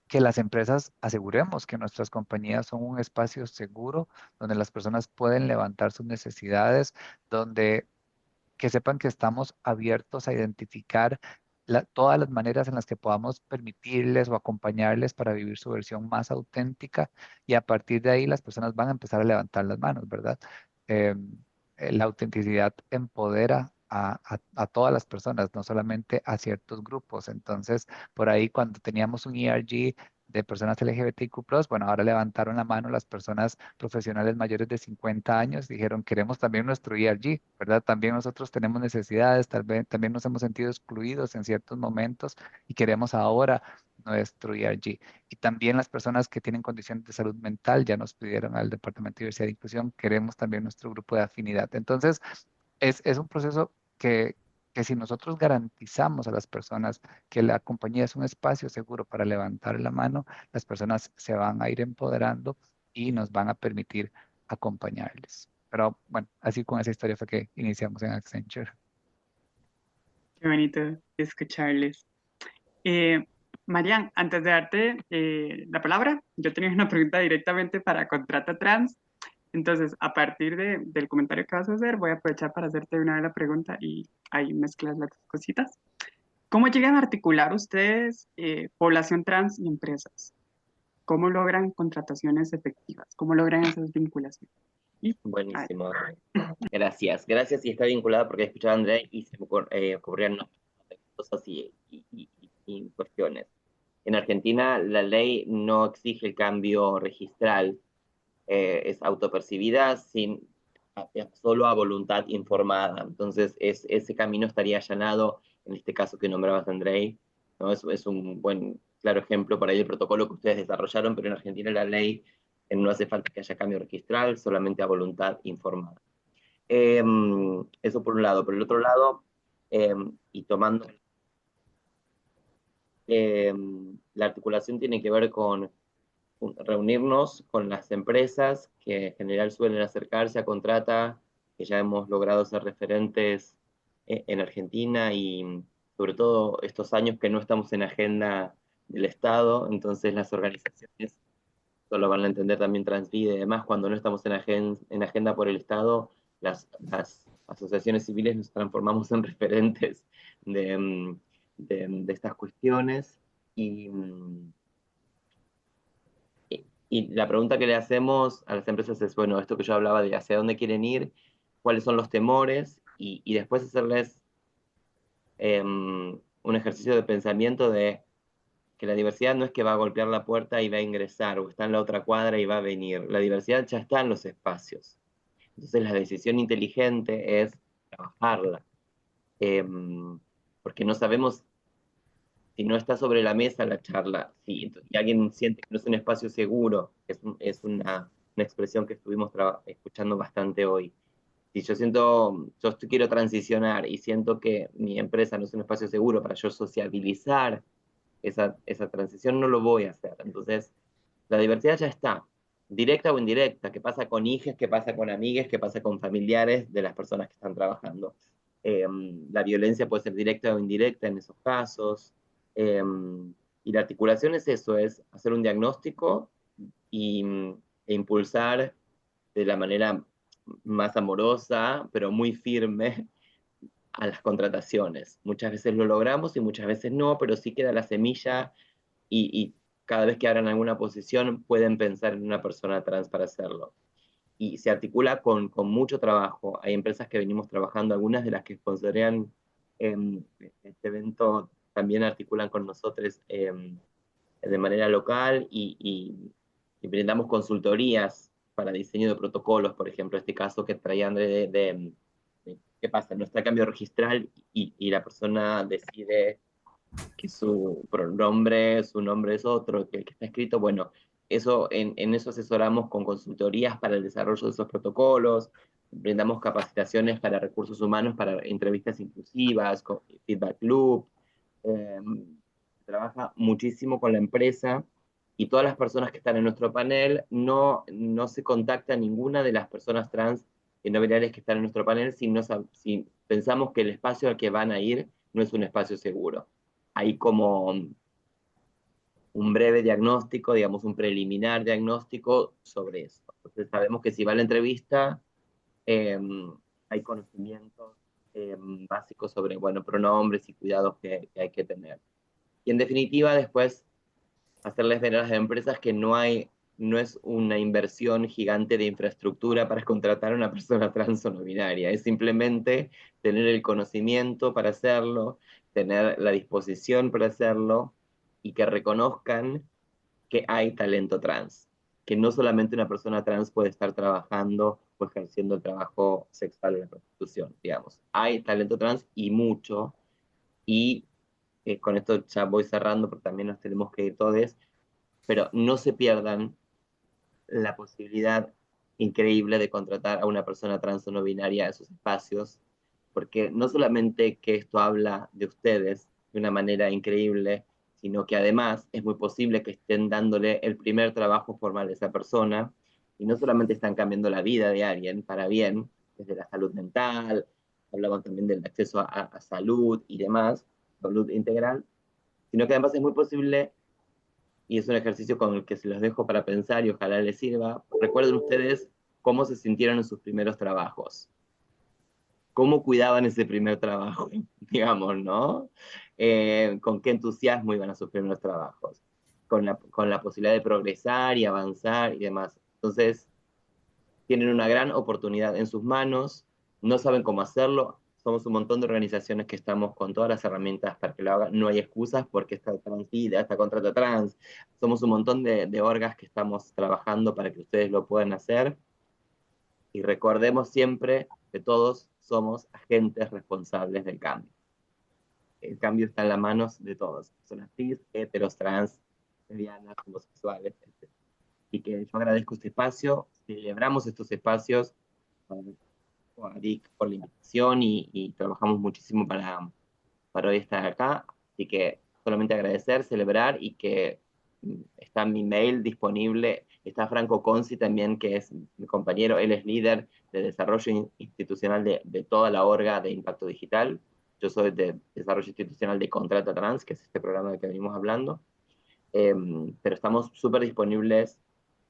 que las empresas aseguremos que nuestras compañías son un espacio seguro donde las personas pueden levantar sus necesidades, donde que sepan que estamos abiertos a identificar todas las maneras en las que podamos permitirles o acompañarles para vivir su versión más auténtica y a partir de ahí las personas van a empezar a levantar las manos, ¿verdad? Eh, la autenticidad empodera a todas las personas, no solamente a ciertos grupos. Entonces, por ahí cuando teníamos un ERG de personas LGBTQ+, bueno, ahora levantaron la mano las personas profesionales mayores de 50 años, dijeron, queremos también nuestro ERG, ¿verdad? También nosotros tenemos necesidades, tal vez también nos hemos sentido excluidos en ciertos momentos y queremos ahora nuestro ERG. Y también las personas que tienen condiciones de salud mental ya nos pidieron al Departamento de Diversidad e Inclusión, queremos también nuestro grupo de afinidad. Entonces, es un proceso que si nosotros garantizamos a las personas que la compañía es un espacio seguro para levantar la mano, las personas se van a ir empoderando y nos van a permitir acompañarles. Pero bueno, así con esa historia fue que iniciamos en Accenture. Qué bonito escucharles. Marian, antes de darte la palabra, yo tenía una pregunta directamente para Contrata Trans. Entonces, a partir del comentario que vas a hacer, voy a aprovechar para hacerte una vez la pregunta y ahí mezclas las cositas. ¿Cómo llegan a articular ustedes población trans y empresas? ¿Cómo logran contrataciones efectivas? ¿Cómo logran esas vinculaciones? Buenísimo. Gracias. Gracias y está vinculada porque he escuchado a André y se me ocurrían cosas y cuestiones. En Argentina la ley no exige el cambio registral, es autopercibida solo a voluntad informada. Entonces ese camino estaría allanado en este caso que nombrabas, Andrei, ¿no? Es un buen, claro ejemplo para el protocolo que ustedes desarrollaron, pero en Argentina la ley no hace falta que haya cambio registral, solamente a voluntad informada. Eso por un lado. Por el otro lado, y tomando la articulación tiene que ver con reunirnos con las empresas que en general suelen acercarse a Contrata, que ya hemos logrado ser referentes en Argentina y sobre todo estos años que no estamos en agenda del Estado, entonces las organizaciones, solo van a entender también Transvide y demás, cuando no estamos en agenda por el Estado, las asociaciones civiles nos transformamos en referentes de estas cuestiones y y la pregunta que le hacemos a las empresas es, bueno, esto que yo hablaba de hacia dónde quieren ir, cuáles son los temores, y después hacerles un ejercicio de pensamiento de que la diversidad no es que va a golpear la puerta y va a ingresar, o está en la otra cuadra y va a venir. La diversidad ya está en los espacios. Entonces la decisión inteligente es trabajarla. Porque no sabemos si no está sobre la mesa la charla, si alguien siente que no es un espacio seguro, es una expresión que estuvimos escuchando bastante hoy. Si quiero transicionar y siento que mi empresa no es un espacio seguro para yo sociabilizar esa transición, no lo voy a hacer. Entonces, la diversidad ya está, directa o indirecta, que pasa con hijas, que pasa con amigues, que pasa con familiares de las personas que están trabajando. La violencia puede ser directa o indirecta en esos casos. Y la articulación es eso, es hacer un diagnóstico e impulsar de la manera más amorosa, pero muy firme, a las contrataciones. Muchas veces lo logramos y muchas veces no, pero sí queda la semilla y cada vez que abran alguna posición pueden pensar en una persona trans para hacerlo. Y se articula con mucho trabajo. Hay empresas que venimos trabajando, algunas de las que sponsorean este evento también articulan con nosotros de manera local y brindamos consultorías para diseño de protocolos, por ejemplo, este caso que traía André de ¿qué pasa? No está cambio registral y la persona decide que su pronombre, su nombre es otro, que el que está escrito, bueno, en eso asesoramos con consultorías para el desarrollo de esos protocolos, brindamos capacitaciones para recursos humanos, para entrevistas inclusivas, con feedback loop, trabaja muchísimo con la empresa y todas las personas que están en nuestro panel no se contacta a ninguna de las personas trans y no binarias que están en nuestro panel si pensamos que el espacio al que van a ir no es un espacio seguro. Hay como un breve diagnóstico, digamos un preliminar diagnóstico sobre eso. Entonces sabemos que si va a la entrevista hay conocimientos básicos sobre, bueno, pronombres y cuidados que hay que tener. Y en definitiva, después, hacerles ver a las empresas que no es una inversión gigante de infraestructura para contratar a una persona trans o no binaria, es simplemente tener el conocimiento para hacerlo, tener la disposición para hacerlo y que reconozcan que hay talento trans, que no solamente una persona trans puede estar trabajando o ejerciendo el trabajo sexual en la prostitución, digamos. Hay talento trans y mucho, y con esto ya voy cerrando porque también nos tenemos que ir todos, pero no se pierdan la posibilidad increíble de contratar a una persona trans o no binaria a esos espacios, porque no solamente que esto habla de ustedes de una manera increíble, sino que además es muy posible que estén dándole el primer trabajo formal a esa persona, y no solamente están cambiando la vida de alguien para bien, desde la salud mental, hablamos también del acceso a salud y demás, salud integral, sino que además es muy posible, y es un ejercicio con el que se los dejo para pensar y ojalá les sirva. Recuerden ustedes cómo se sintieron en sus primeros trabajos, cómo cuidaban ese primer trabajo, digamos, ¿no? Con qué entusiasmo iban a sus primeros trabajos, con la posibilidad de progresar y avanzar y demás. Entonces, tienen una gran oportunidad en sus manos, no saben cómo hacerlo. Somos un montón de organizaciones que estamos con todas las herramientas para que lo hagan. No hay excusas porque está transida, está contrata trans. Somos un montón de orgas que estamos trabajando para que ustedes lo puedan hacer. Y recordemos siempre que todos somos agentes responsables del cambio. El cambio está en las manos de todos. Personas cis, heteros, trans, lesbianas, homosexuales, etc. Y que yo agradezco este espacio, celebramos estos espacios, a Dick por la invitación y trabajamos muchísimo para hoy estar acá. Así que solamente agradecer, celebrar y que está mi mail disponible. Está Franco Conci también, que es mi compañero, él es líder de desarrollo institucional de toda la orga de Impacto Digital. Yo soy de desarrollo institucional de Contrata Trans, que es este programa del que venimos hablando. Pero estamos súper disponibles.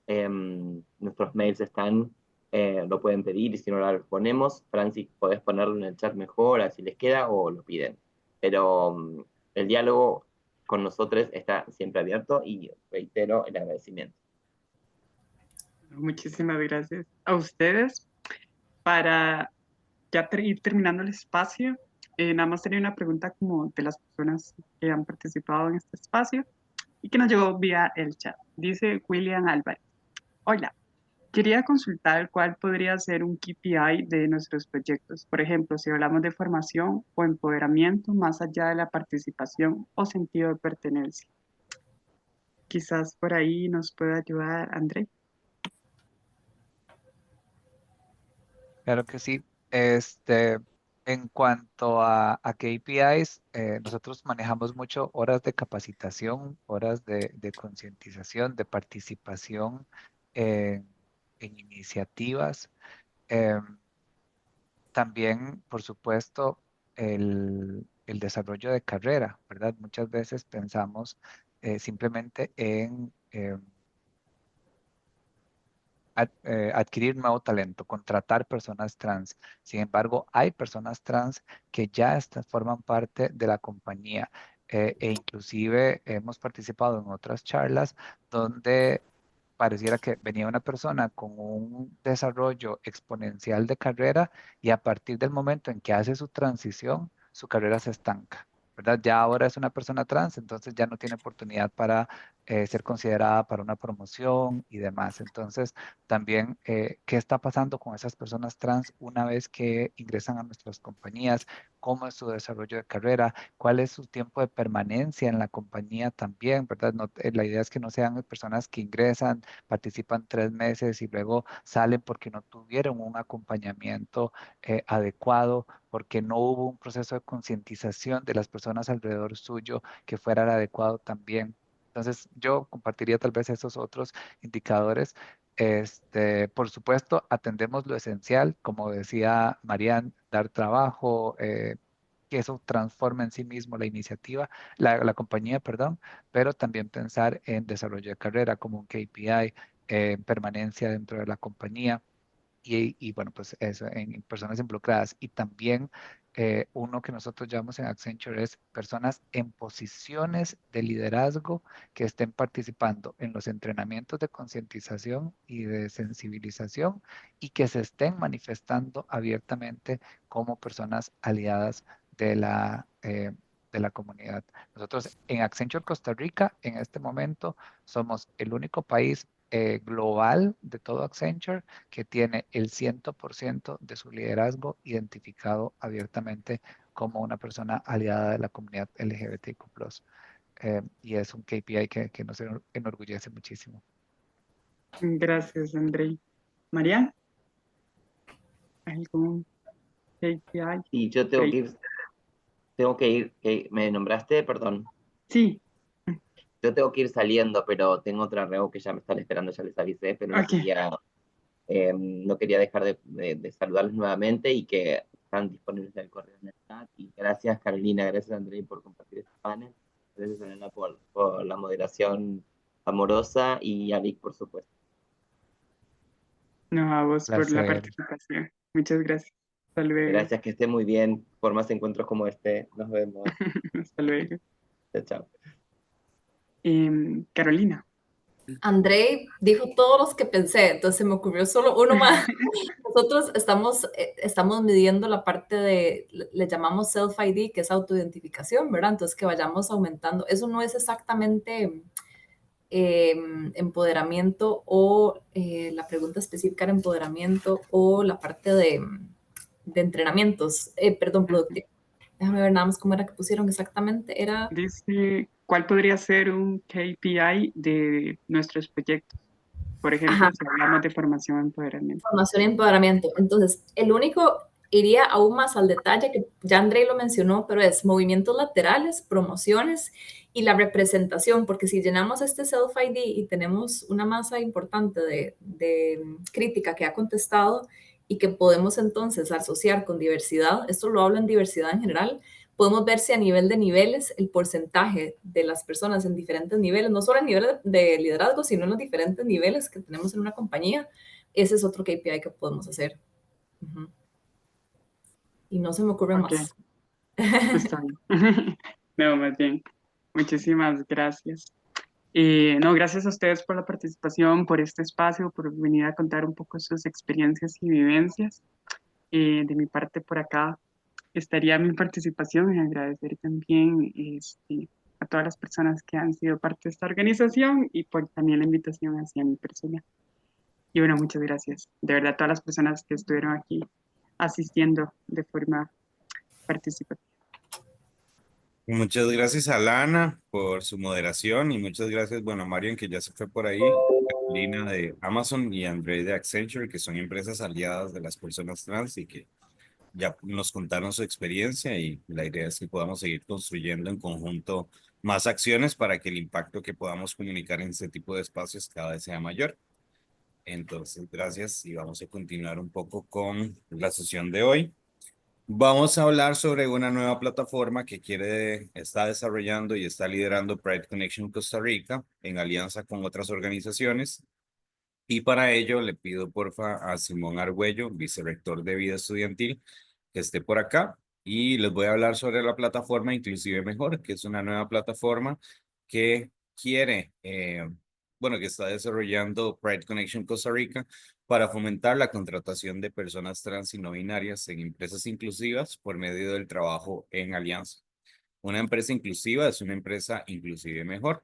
Nuestros mails están, lo pueden pedir y si no lo ponemos, Francis, podés ponerlo en el chat mejor, así les queda o lo piden. Pero el diálogo con nosotros está siempre abierto y reitero el agradecimiento. Muchísimas gracias a ustedes. Para ya ir terminando el espacio, nada más tenía una pregunta como de las personas que han participado en este espacio. y que nos llegó vía el chat. Dice William Álvarez. Hola, quería consultar cuál podría ser un KPI de nuestros proyectos. Por ejemplo, si hablamos de formación o empoderamiento más allá de la participación o sentido de pertenencia. Quizás por ahí nos pueda ayudar André. Claro que sí. En cuanto a KPIs, nosotros manejamos mucho horas de capacitación, horas de concientización, de participación en iniciativas. Em, También, por supuesto, el desarrollo de carrera, ¿verdad? Muchas veces pensamos simplemente en adquirir nuevo talento, contratar personas trans. Sin embargo, hay personas trans que ya forman parte de la compañía e inclusive hemos participado en otras charlas donde pareciera que venía una persona con un desarrollo exponencial de carrera y a partir del momento en que hace su transición, su carrera se estanca, ¿verdad? Ya ahora es una persona trans, entonces ya no tiene oportunidad para ser considerada para una promoción y demás. Entonces, también, ¿qué está pasando con esas personas trans una vez que ingresan a nuestras compañías? ¿Cómo es su desarrollo de carrera? ¿Cuál es su tiempo de permanencia en la compañía también, verdad? La idea es que no sean personas que ingresan, participan 3 meses y luego salen porque no tuvieron un acompañamiento adecuado, porque no hubo un proceso de concientización de las personas alrededor suyo que fuera el adecuado también. Entonces, yo compartiría tal vez esos otros indicadores. Por supuesto, atendemos lo esencial, como decía Marian, dar trabajo, que eso transforme en sí mismo la iniciativa, la compañía, perdón, pero también pensar en desarrollo de carrera como un KPI, permanencia dentro de la compañía y bueno, pues eso, en personas involucradas. Y también uno que nosotros llamamos en Accenture es personas en posiciones de liderazgo que estén participando en los entrenamientos de concientización y de sensibilización y que se estén manifestando abiertamente como personas aliadas de la comunidad. Nosotros en Accenture Costa Rica, en este momento, somos el único país global de todo Accenture que tiene el 100% de su liderazgo identificado abiertamente como una persona aliada de la comunidad LGBTQ+. Y es un KPI que nos enorgullece muchísimo. Gracias, André. María, ¿algún KPI? Y yo tengo que ir, me nombraste, perdón. Sí, Yo tengo que ir saliendo, pero tengo otra reunión que ya me están esperando, ya les avisé, pero ok. no quería dejar de saludarlos nuevamente y que están disponibles en el correo en el chat. Y gracias Carolina, gracias André por compartir este panel, gracias Elena por la moderación amorosa y a Vic por supuesto. No, a vos por la Placer. participación. Muchas gracias. Hasta luego. Gracias, que esté muy bien, por más encuentros como este, nos vemos. Hasta luego. Chao, chao. Carolina. André dijo todos los que pensé, entonces me ocurrió solo uno más. Nosotros estamos midiendo la parte le llamamos self-ID, que es autoidentificación, ¿verdad? Entonces que vayamos aumentando. Eso no es exactamente empoderamiento o la pregunta específica era empoderamiento o la parte de entrenamientos, perdón, productivo. Déjame ver nada más cómo era que pusieron exactamente. Era Dice, ¿cuál podría ser un KPI de nuestros proyectos? Por ejemplo, ajá, si hablamos de formación y empoderamiento. formación y empoderamiento. Entonces, el único iría aún más al detalle, que ya André lo mencionó, pero es movimientos laterales, promociones y la representación, porque si llenamos este self-ID y tenemos una masa importante de crítica que ha contestado y que podemos entonces asociar con diversidad, esto lo hablo en diversidad en general, podemos ver si a nivel de niveles el porcentaje de las personas en diferentes niveles, no solo a nivel de liderazgo, sino en los diferentes niveles que tenemos en una compañía, ese es otro KPI que podemos hacer. Uh-huh. Y no se me ocurre Ok, más. está bien. No, más bien. Muchísimas gracias. No, gracias a ustedes por la participación, por este espacio, por venir a contar un poco sus experiencias y vivencias. De mi parte por acá estaría mi participación en agradecer también a todas las personas que han sido parte de esta organización y por también la invitación hacia mi persona. Y bueno, muchas gracias. De verdad, a todas las personas que estuvieron aquí asistiendo de forma participativa. Muchas gracias a Lana por su moderación y muchas gracias, bueno, a Marian que ya se fue por ahí, Lina de Amazon y André de Accenture, que son empresas aliadas de las personas trans y que ya nos contaron su experiencia y la idea es que podamos seguir construyendo en conjunto más acciones para que el impacto que podamos comunicar en este tipo de espacios cada vez sea mayor. Entonces, gracias y vamos a continuar un poco con la sesión de hoy. Vamos a hablar sobre una nueva plataforma que está desarrollando y está liderando Pride Connection Costa Rica en alianza con otras organizaciones. Y para ello le pido porfa a Simón Argüello, vicerrector de vida estudiantil, que esté por acá y les voy a hablar sobre la plataforma Inclusive Mejor, que es una nueva plataforma que que está desarrollando Pride Connection Costa Rica para fomentar la contratación de personas trans y no binarias en empresas inclusivas por medio del trabajo en alianza. Una empresa inclusiva es una empresa inclusive mejor.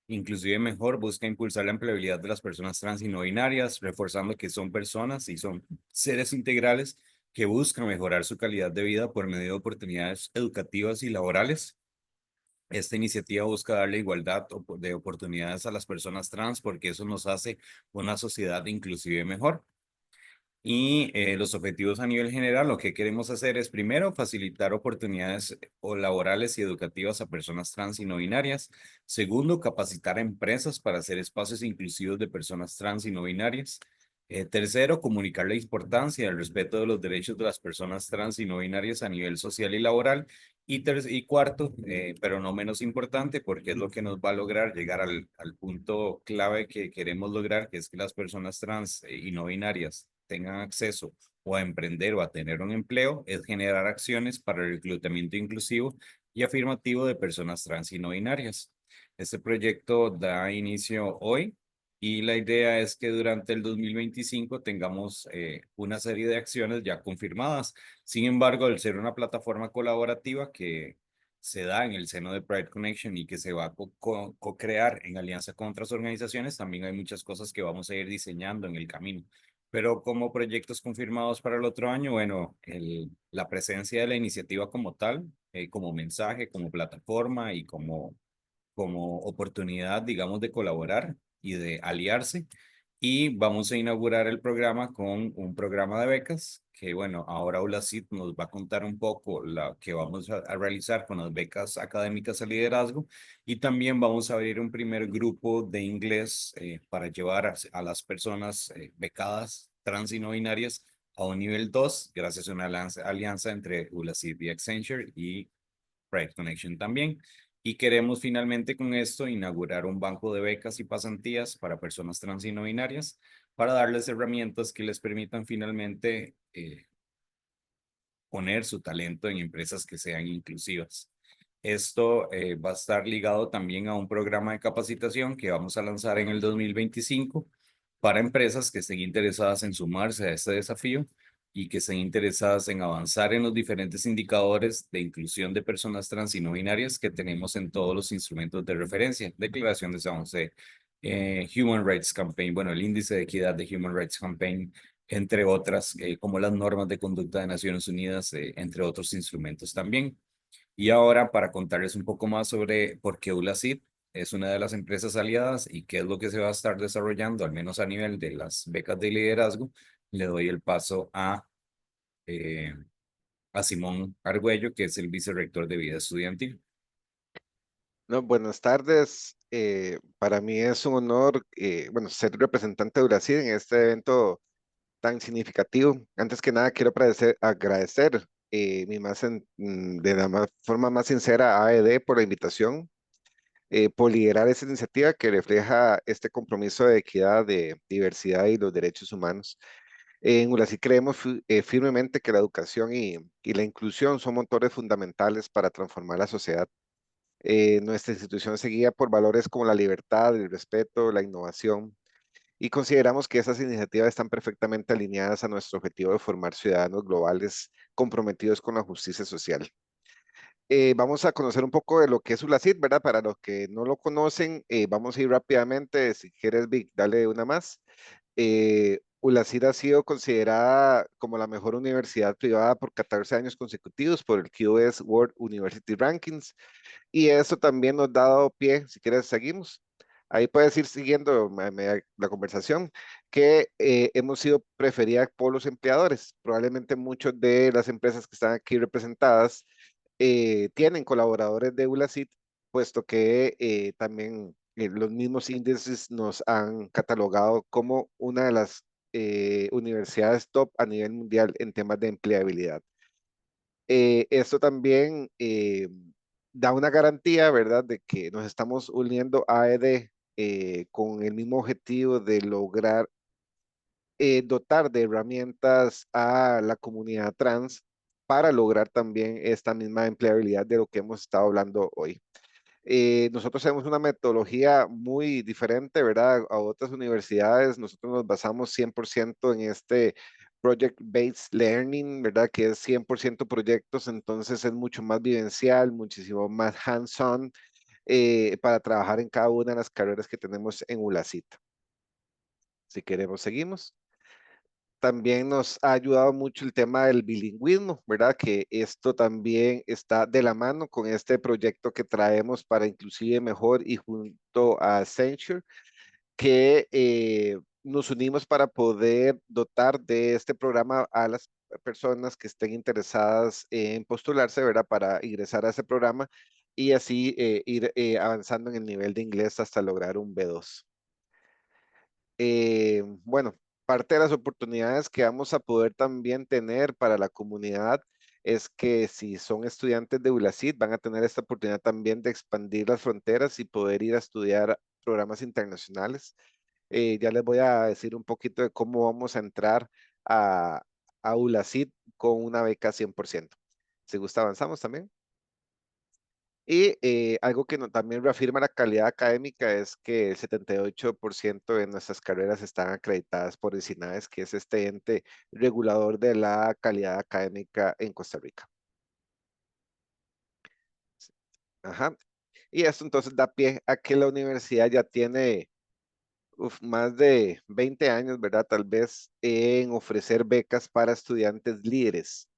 Inclusive Mejor busca impulsar la empleabilidad de las personas trans y no binarias, reforzando que son personas y son seres integrales que buscan mejorar su calidad de vida por medio de oportunidades educativas y laborales. Esta iniciativa busca darle igualdad de oportunidades a las personas trans porque eso nos hace una sociedad inclusive mejor. Y los objetivos a nivel general, lo que queremos hacer es primero facilitar oportunidades laborales y educativas a personas trans y no binarias. Segundo, capacitar a empresas para hacer espacios inclusivos de personas trans y no binarias. Tercero, comunicar la importancia del respeto de los derechos de las personas trans y no binarias a nivel social y laboral. Y cuarto, pero no menos importante, porque es lo que nos va a lograr llegar al punto clave que queremos lograr, que es que las personas trans y no binarias tengan acceso o a emprender o a tener un empleo, es generar acciones para el reclutamiento inclusivo y afirmativo de personas trans y no binarias. Este proyecto da inicio hoy y la idea es que durante el 2025 tengamos una serie de acciones ya confirmadas. Sin embargo, al ser una plataforma colaborativa que se da en el seno de Pride Connection y que se va a co-crear en alianza con otras organizaciones, también hay muchas cosas que vamos a ir diseñando en el camino. Pero como proyectos confirmados para el otro año, bueno, la presencia de la iniciativa como tal, como mensaje, como plataforma y como oportunidad, digamos, de colaborar y de aliarse. Y vamos a inaugurar el programa con un programa de becas que, bueno, ahora ULACID nos va a contar un poco la que vamos a realizar con las becas académicas a liderazgo y también vamos a abrir un primer grupo de inglés para llevar a las personas becadas trans y no binarias a un nivel 2 gracias a una alianza entre ULACID y Accenture y Pride Connection también. Y queremos finalmente con esto inaugurar un banco de becas y pasantías para personas trans y no binarias para darles herramientas que les permitan finalmente poner su talento en empresas que sean inclusivas. Esto va a estar ligado también a un programa de capacitación que vamos a lanzar en el 2025 para empresas que estén interesadas en sumarse a este desafío y que estén interesadas en avanzar en los diferentes indicadores de inclusión de personas trans y no binarias que tenemos en todos los instrumentos de referencia, Declaración de San José, Human Rights Campaign, bueno, el índice de equidad de Human Rights Campaign, entre otras, como las normas de conducta de Naciones Unidas, entre otros instrumentos también. Y ahora, para contarles un poco más sobre por qué ULACID es una de las empresas aliadas y qué es lo que se va a estar desarrollando, al menos a nivel de las becas de liderazgo, le doy el paso a Simón Argüello, que es el vicerrector de vida estudiantil. No, buenas tardes. Para mí es un honor, bueno, ser representante de Brasil en este evento tan significativo. Antes que nada, quiero agradecer de la forma más sincera a AED por la invitación, por liderar esta iniciativa que refleja este compromiso de equidad, de diversidad y los derechos humanos. En ULACI creemos firmemente que la educación y la inclusión son motores fundamentales para transformar la sociedad. Nuestra institución se guía por valores como la libertad, el respeto, la innovación, y consideramos que esas iniciativas están perfectamente alineadas a nuestro objetivo de formar ciudadanos globales comprometidos con la justicia social. Vamos a conocer un poco de lo que es ULACIT, ¿verdad? Para los que no lo conocen, vamos a ir rápidamente. Si quieres, Vic, dale una más. ULACIT ha sido considerada como la mejor universidad privada por 14 años consecutivos por el QS World University Rankings. Y eso también nos ha dado pie, si quieres, seguimos. Ahí puedes ir siguiendo la conversación, que hemos sido preferida por los empleadores. Probablemente muchas de las empresas que están aquí representadas tienen colaboradores de ULACIT, puesto que también los mismos índices nos han catalogado como una de las universidades top a nivel mundial en temas de empleabilidad. Esto también da una garantía, ¿verdad?, de que nos estamos uniendo a AED con el mismo objetivo de lograr dotar de herramientas a la comunidad trans para lograr también esta misma empleabilidad de lo que hemos estado hablando hoy. Nosotros tenemos una metodología muy diferente, ¿verdad? A otras universidades. Nosotros nos basamos 100% en este Project-Based Learning, ¿verdad? Que es 100% proyectos, entonces es mucho más vivencial, muchísimo más hands-on para trabajar en cada una de las carreras que tenemos en ULACIT. Si queremos, seguimos. También nos ha ayudado mucho el tema del bilingüismo, ¿verdad? Que esto también está de la mano con este proyecto que traemos para Inclusive Mejor y junto a Accenture, que nos unimos para poder dotar de este programa a las personas que estén interesadas en postularse, ¿verdad? Para ingresar a ese programa y así ir avanzando en el nivel de inglés hasta lograr un B2. Bueno, parte de las oportunidades que vamos a poder también tener para la comunidad es que si son estudiantes de ULACIT van a tener esta oportunidad también de expandir las fronteras y poder ir a estudiar programas internacionales. Ya les voy a decir un poquito de cómo vamos a entrar a ULACIT con una beca 100%. Si gusta, avanzamos también. Y algo que también reafirma la calidad académica es que el 78% de nuestras carreras están acreditadas por el SINAES, que es este ente regulador de la calidad académica en Costa Rica. Ajá. Y esto entonces da pie a que la universidad ya tiene más de 20 años, ¿verdad? Tal vez en ofrecer becas para estudiantes líderes.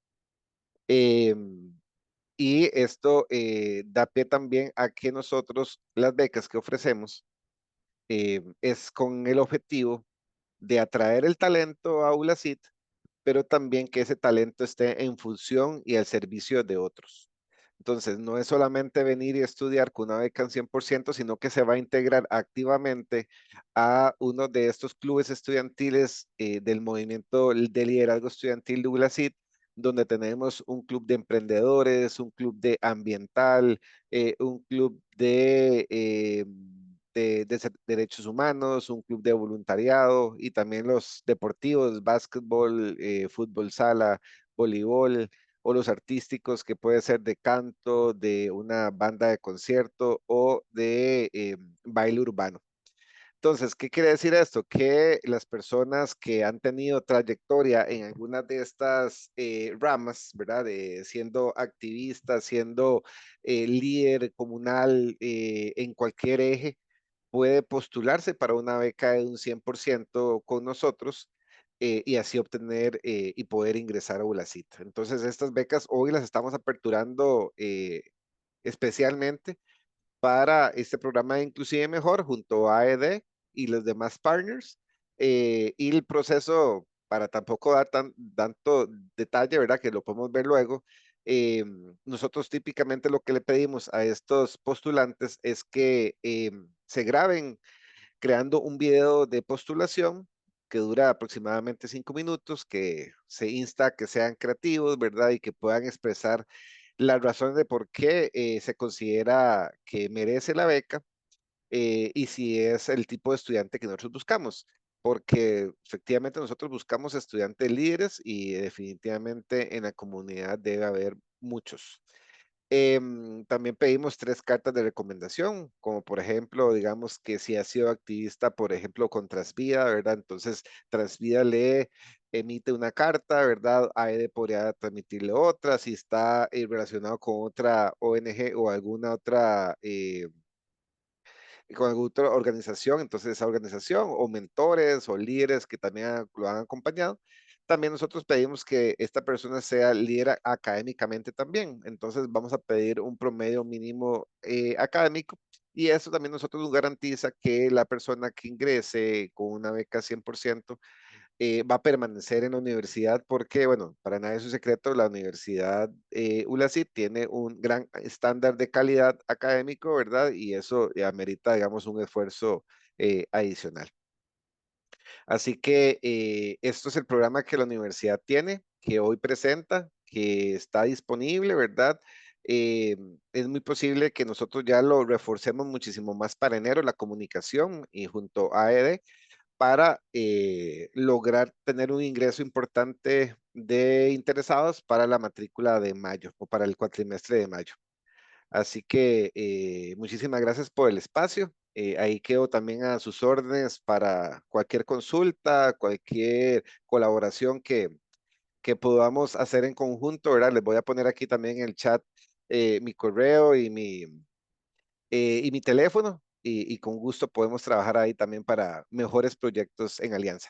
Y esto da pie también a que nosotros, las becas que ofrecemos, es con el objetivo de atraer el talento a ULACIT, pero también que ese talento esté en función y al servicio de otros. Entonces, no es solamente venir y estudiar con una beca en 100%, sino que se va a integrar activamente a uno de estos clubes estudiantiles del movimiento de liderazgo estudiantil de ULACIT, donde tenemos un club de emprendedores, un club de ambiental, un club de derechos humanos, un club de voluntariado y también los deportivos, básquetbol, fútbol sala, voleibol o los artísticos que puede ser de canto, de una banda de concierto o de baile urbano. Entonces, ¿qué quiere decir esto? Que las personas que han tenido trayectoria en algunas de estas ramas, ¿verdad? Siendo activistas, siendo líder comunal en cualquier eje, puede postularse para una beca de un 100% con nosotros y así obtener y poder ingresar a ULACIT. Entonces, estas becas hoy las estamos aperturando especialmente para este programa de Inclusive Mejor junto a AED y los demás partners. Y el proceso, para tampoco dar tanto detalle, ¿verdad? Que lo podemos ver luego. Nosotros típicamente lo que le pedimos a estos postulantes es que se graben creando un video de postulación que dura aproximadamente 5 minutos, que se insta a que sean creativos, ¿verdad? Y que puedan expresar las razones de por qué se considera que merece la beca y si es el tipo de estudiante que nosotros buscamos. Porque efectivamente nosotros buscamos estudiantes líderes y definitivamente en la comunidad debe haber muchos. También pedimos 3 cartas de recomendación, como por ejemplo, digamos que si ha sido activista, por ejemplo, con Transvida, ¿verdad? Entonces, Transvida lee emite una carta, ¿verdad? AED podría transmitirle otra, si está relacionado con otra ONG o alguna otra con alguna otra organización, entonces esa organización o mentores o líderes que también lo han acompañado. También nosotros pedimos que esta persona sea líder académicamente también, entonces vamos a pedir un promedio mínimo académico y eso también nosotros nos garantiza que la persona que ingrese con una beca 100% va a permanecer en la universidad porque, bueno, para nadie es un secreto, la universidad ULACID tiene un gran estándar de calidad académico, ¿verdad? Y eso amerita, digamos, un esfuerzo adicional. Así que esto es el programa que la universidad tiene, que hoy presenta, que está disponible, ¿verdad? Es muy posible que nosotros ya lo reforcemos muchísimo más para enero, la comunicación y junto a AED para lograr tener un ingreso importante de interesados para la matrícula de mayo o para el cuatrimestre de mayo. Así que muchísimas gracias por el espacio. Ahí quedo también a sus órdenes para cualquier consulta, cualquier colaboración que podamos hacer en conjunto, ¿verdad? Les voy a poner aquí también en el chat mi correo y mi teléfono y con gusto podemos trabajar ahí también para mejores proyectos en alianza.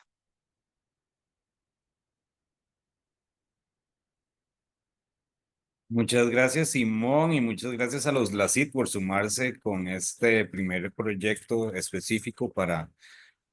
Muchas gracias, Simón, y muchas gracias a los LACID por sumarse con este primer proyecto específico para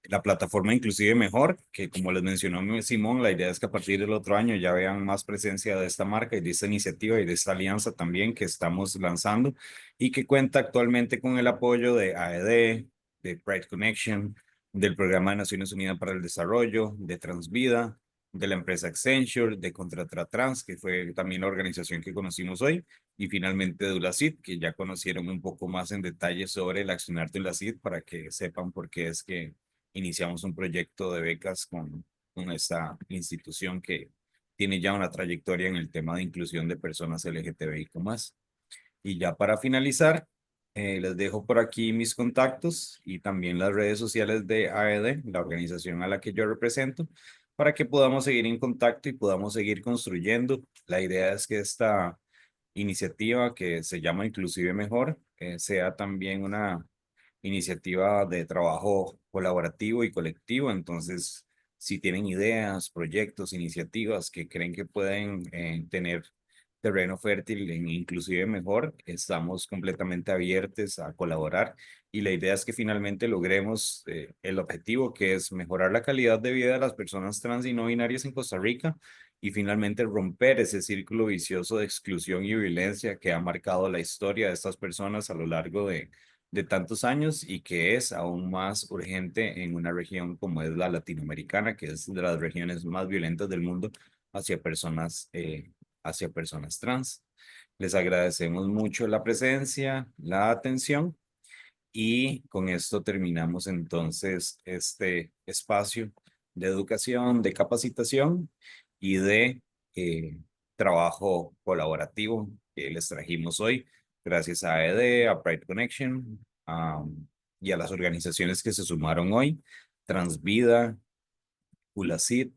la plataforma Inclusive Mejor, que como les mencionó Simón, la idea es que a partir del otro año ya vean más presencia de esta marca y de esta iniciativa y de esta alianza también que estamos lanzando y que cuenta actualmente con el apoyo de AED, de Pride Connection, del Programa de Naciones Unidas para el Desarrollo, de Transvida, de la empresa Accenture, de Contratratrans, que fue también la organización que conocimos hoy, y finalmente de ULACID, que ya conocieron un poco más en detalle sobre el accionar de ULACID para que sepan por qué es que iniciamos un proyecto de becas con esta institución que tiene ya una trayectoria en el tema de inclusión de personas LGTBIQ+. Y ya para finalizar, les dejo por aquí mis contactos y también las redes sociales de AED, la organización a la que yo represento, para que podamos seguir en contacto y podamos seguir construyendo. La idea es que esta iniciativa que se llama Inclusive Mejor sea también una iniciativa de trabajo colaborativo y colectivo. Entonces, si tienen ideas, proyectos, iniciativas que creen que pueden tener terreno fértil en Inclusive Mejor, estamos completamente abiertos a colaborar y la idea es que finalmente logremos el objetivo que es mejorar la calidad de vida de las personas trans y no binarias en Costa Rica y finalmente romper ese círculo vicioso de exclusión y violencia que ha marcado la historia de estas personas a lo largo de tantos años y que es aún más urgente en una región como es la latinoamericana, que es de las regiones más violentas del mundo hacia personas trans. Les agradecemos mucho la presencia, la atención y con esto terminamos entonces este espacio de educación, de capacitación y de trabajo colaborativo que les trajimos hoy. Gracias a AED, a Pride Connection y a las organizaciones que se sumaron hoy, Transvida, ULACID,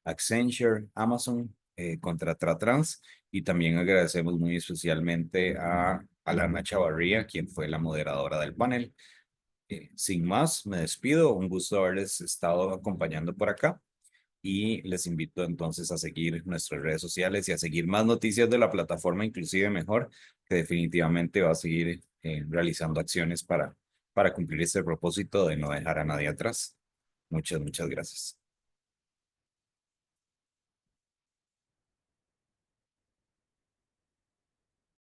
Accenture, Amazon, Contratratrans, y también agradecemos muy especialmente a Alana Chavarría, quien fue la moderadora del panel. Sin más, me despido. Un gusto haberles estado acompañando por acá y les invito entonces a seguir nuestras redes sociales y a seguir más noticias de la plataforma Inclusive Mejor, que definitivamente va a seguir realizando acciones para cumplir este propósito de no dejar a nadie atrás. Muchas gracias.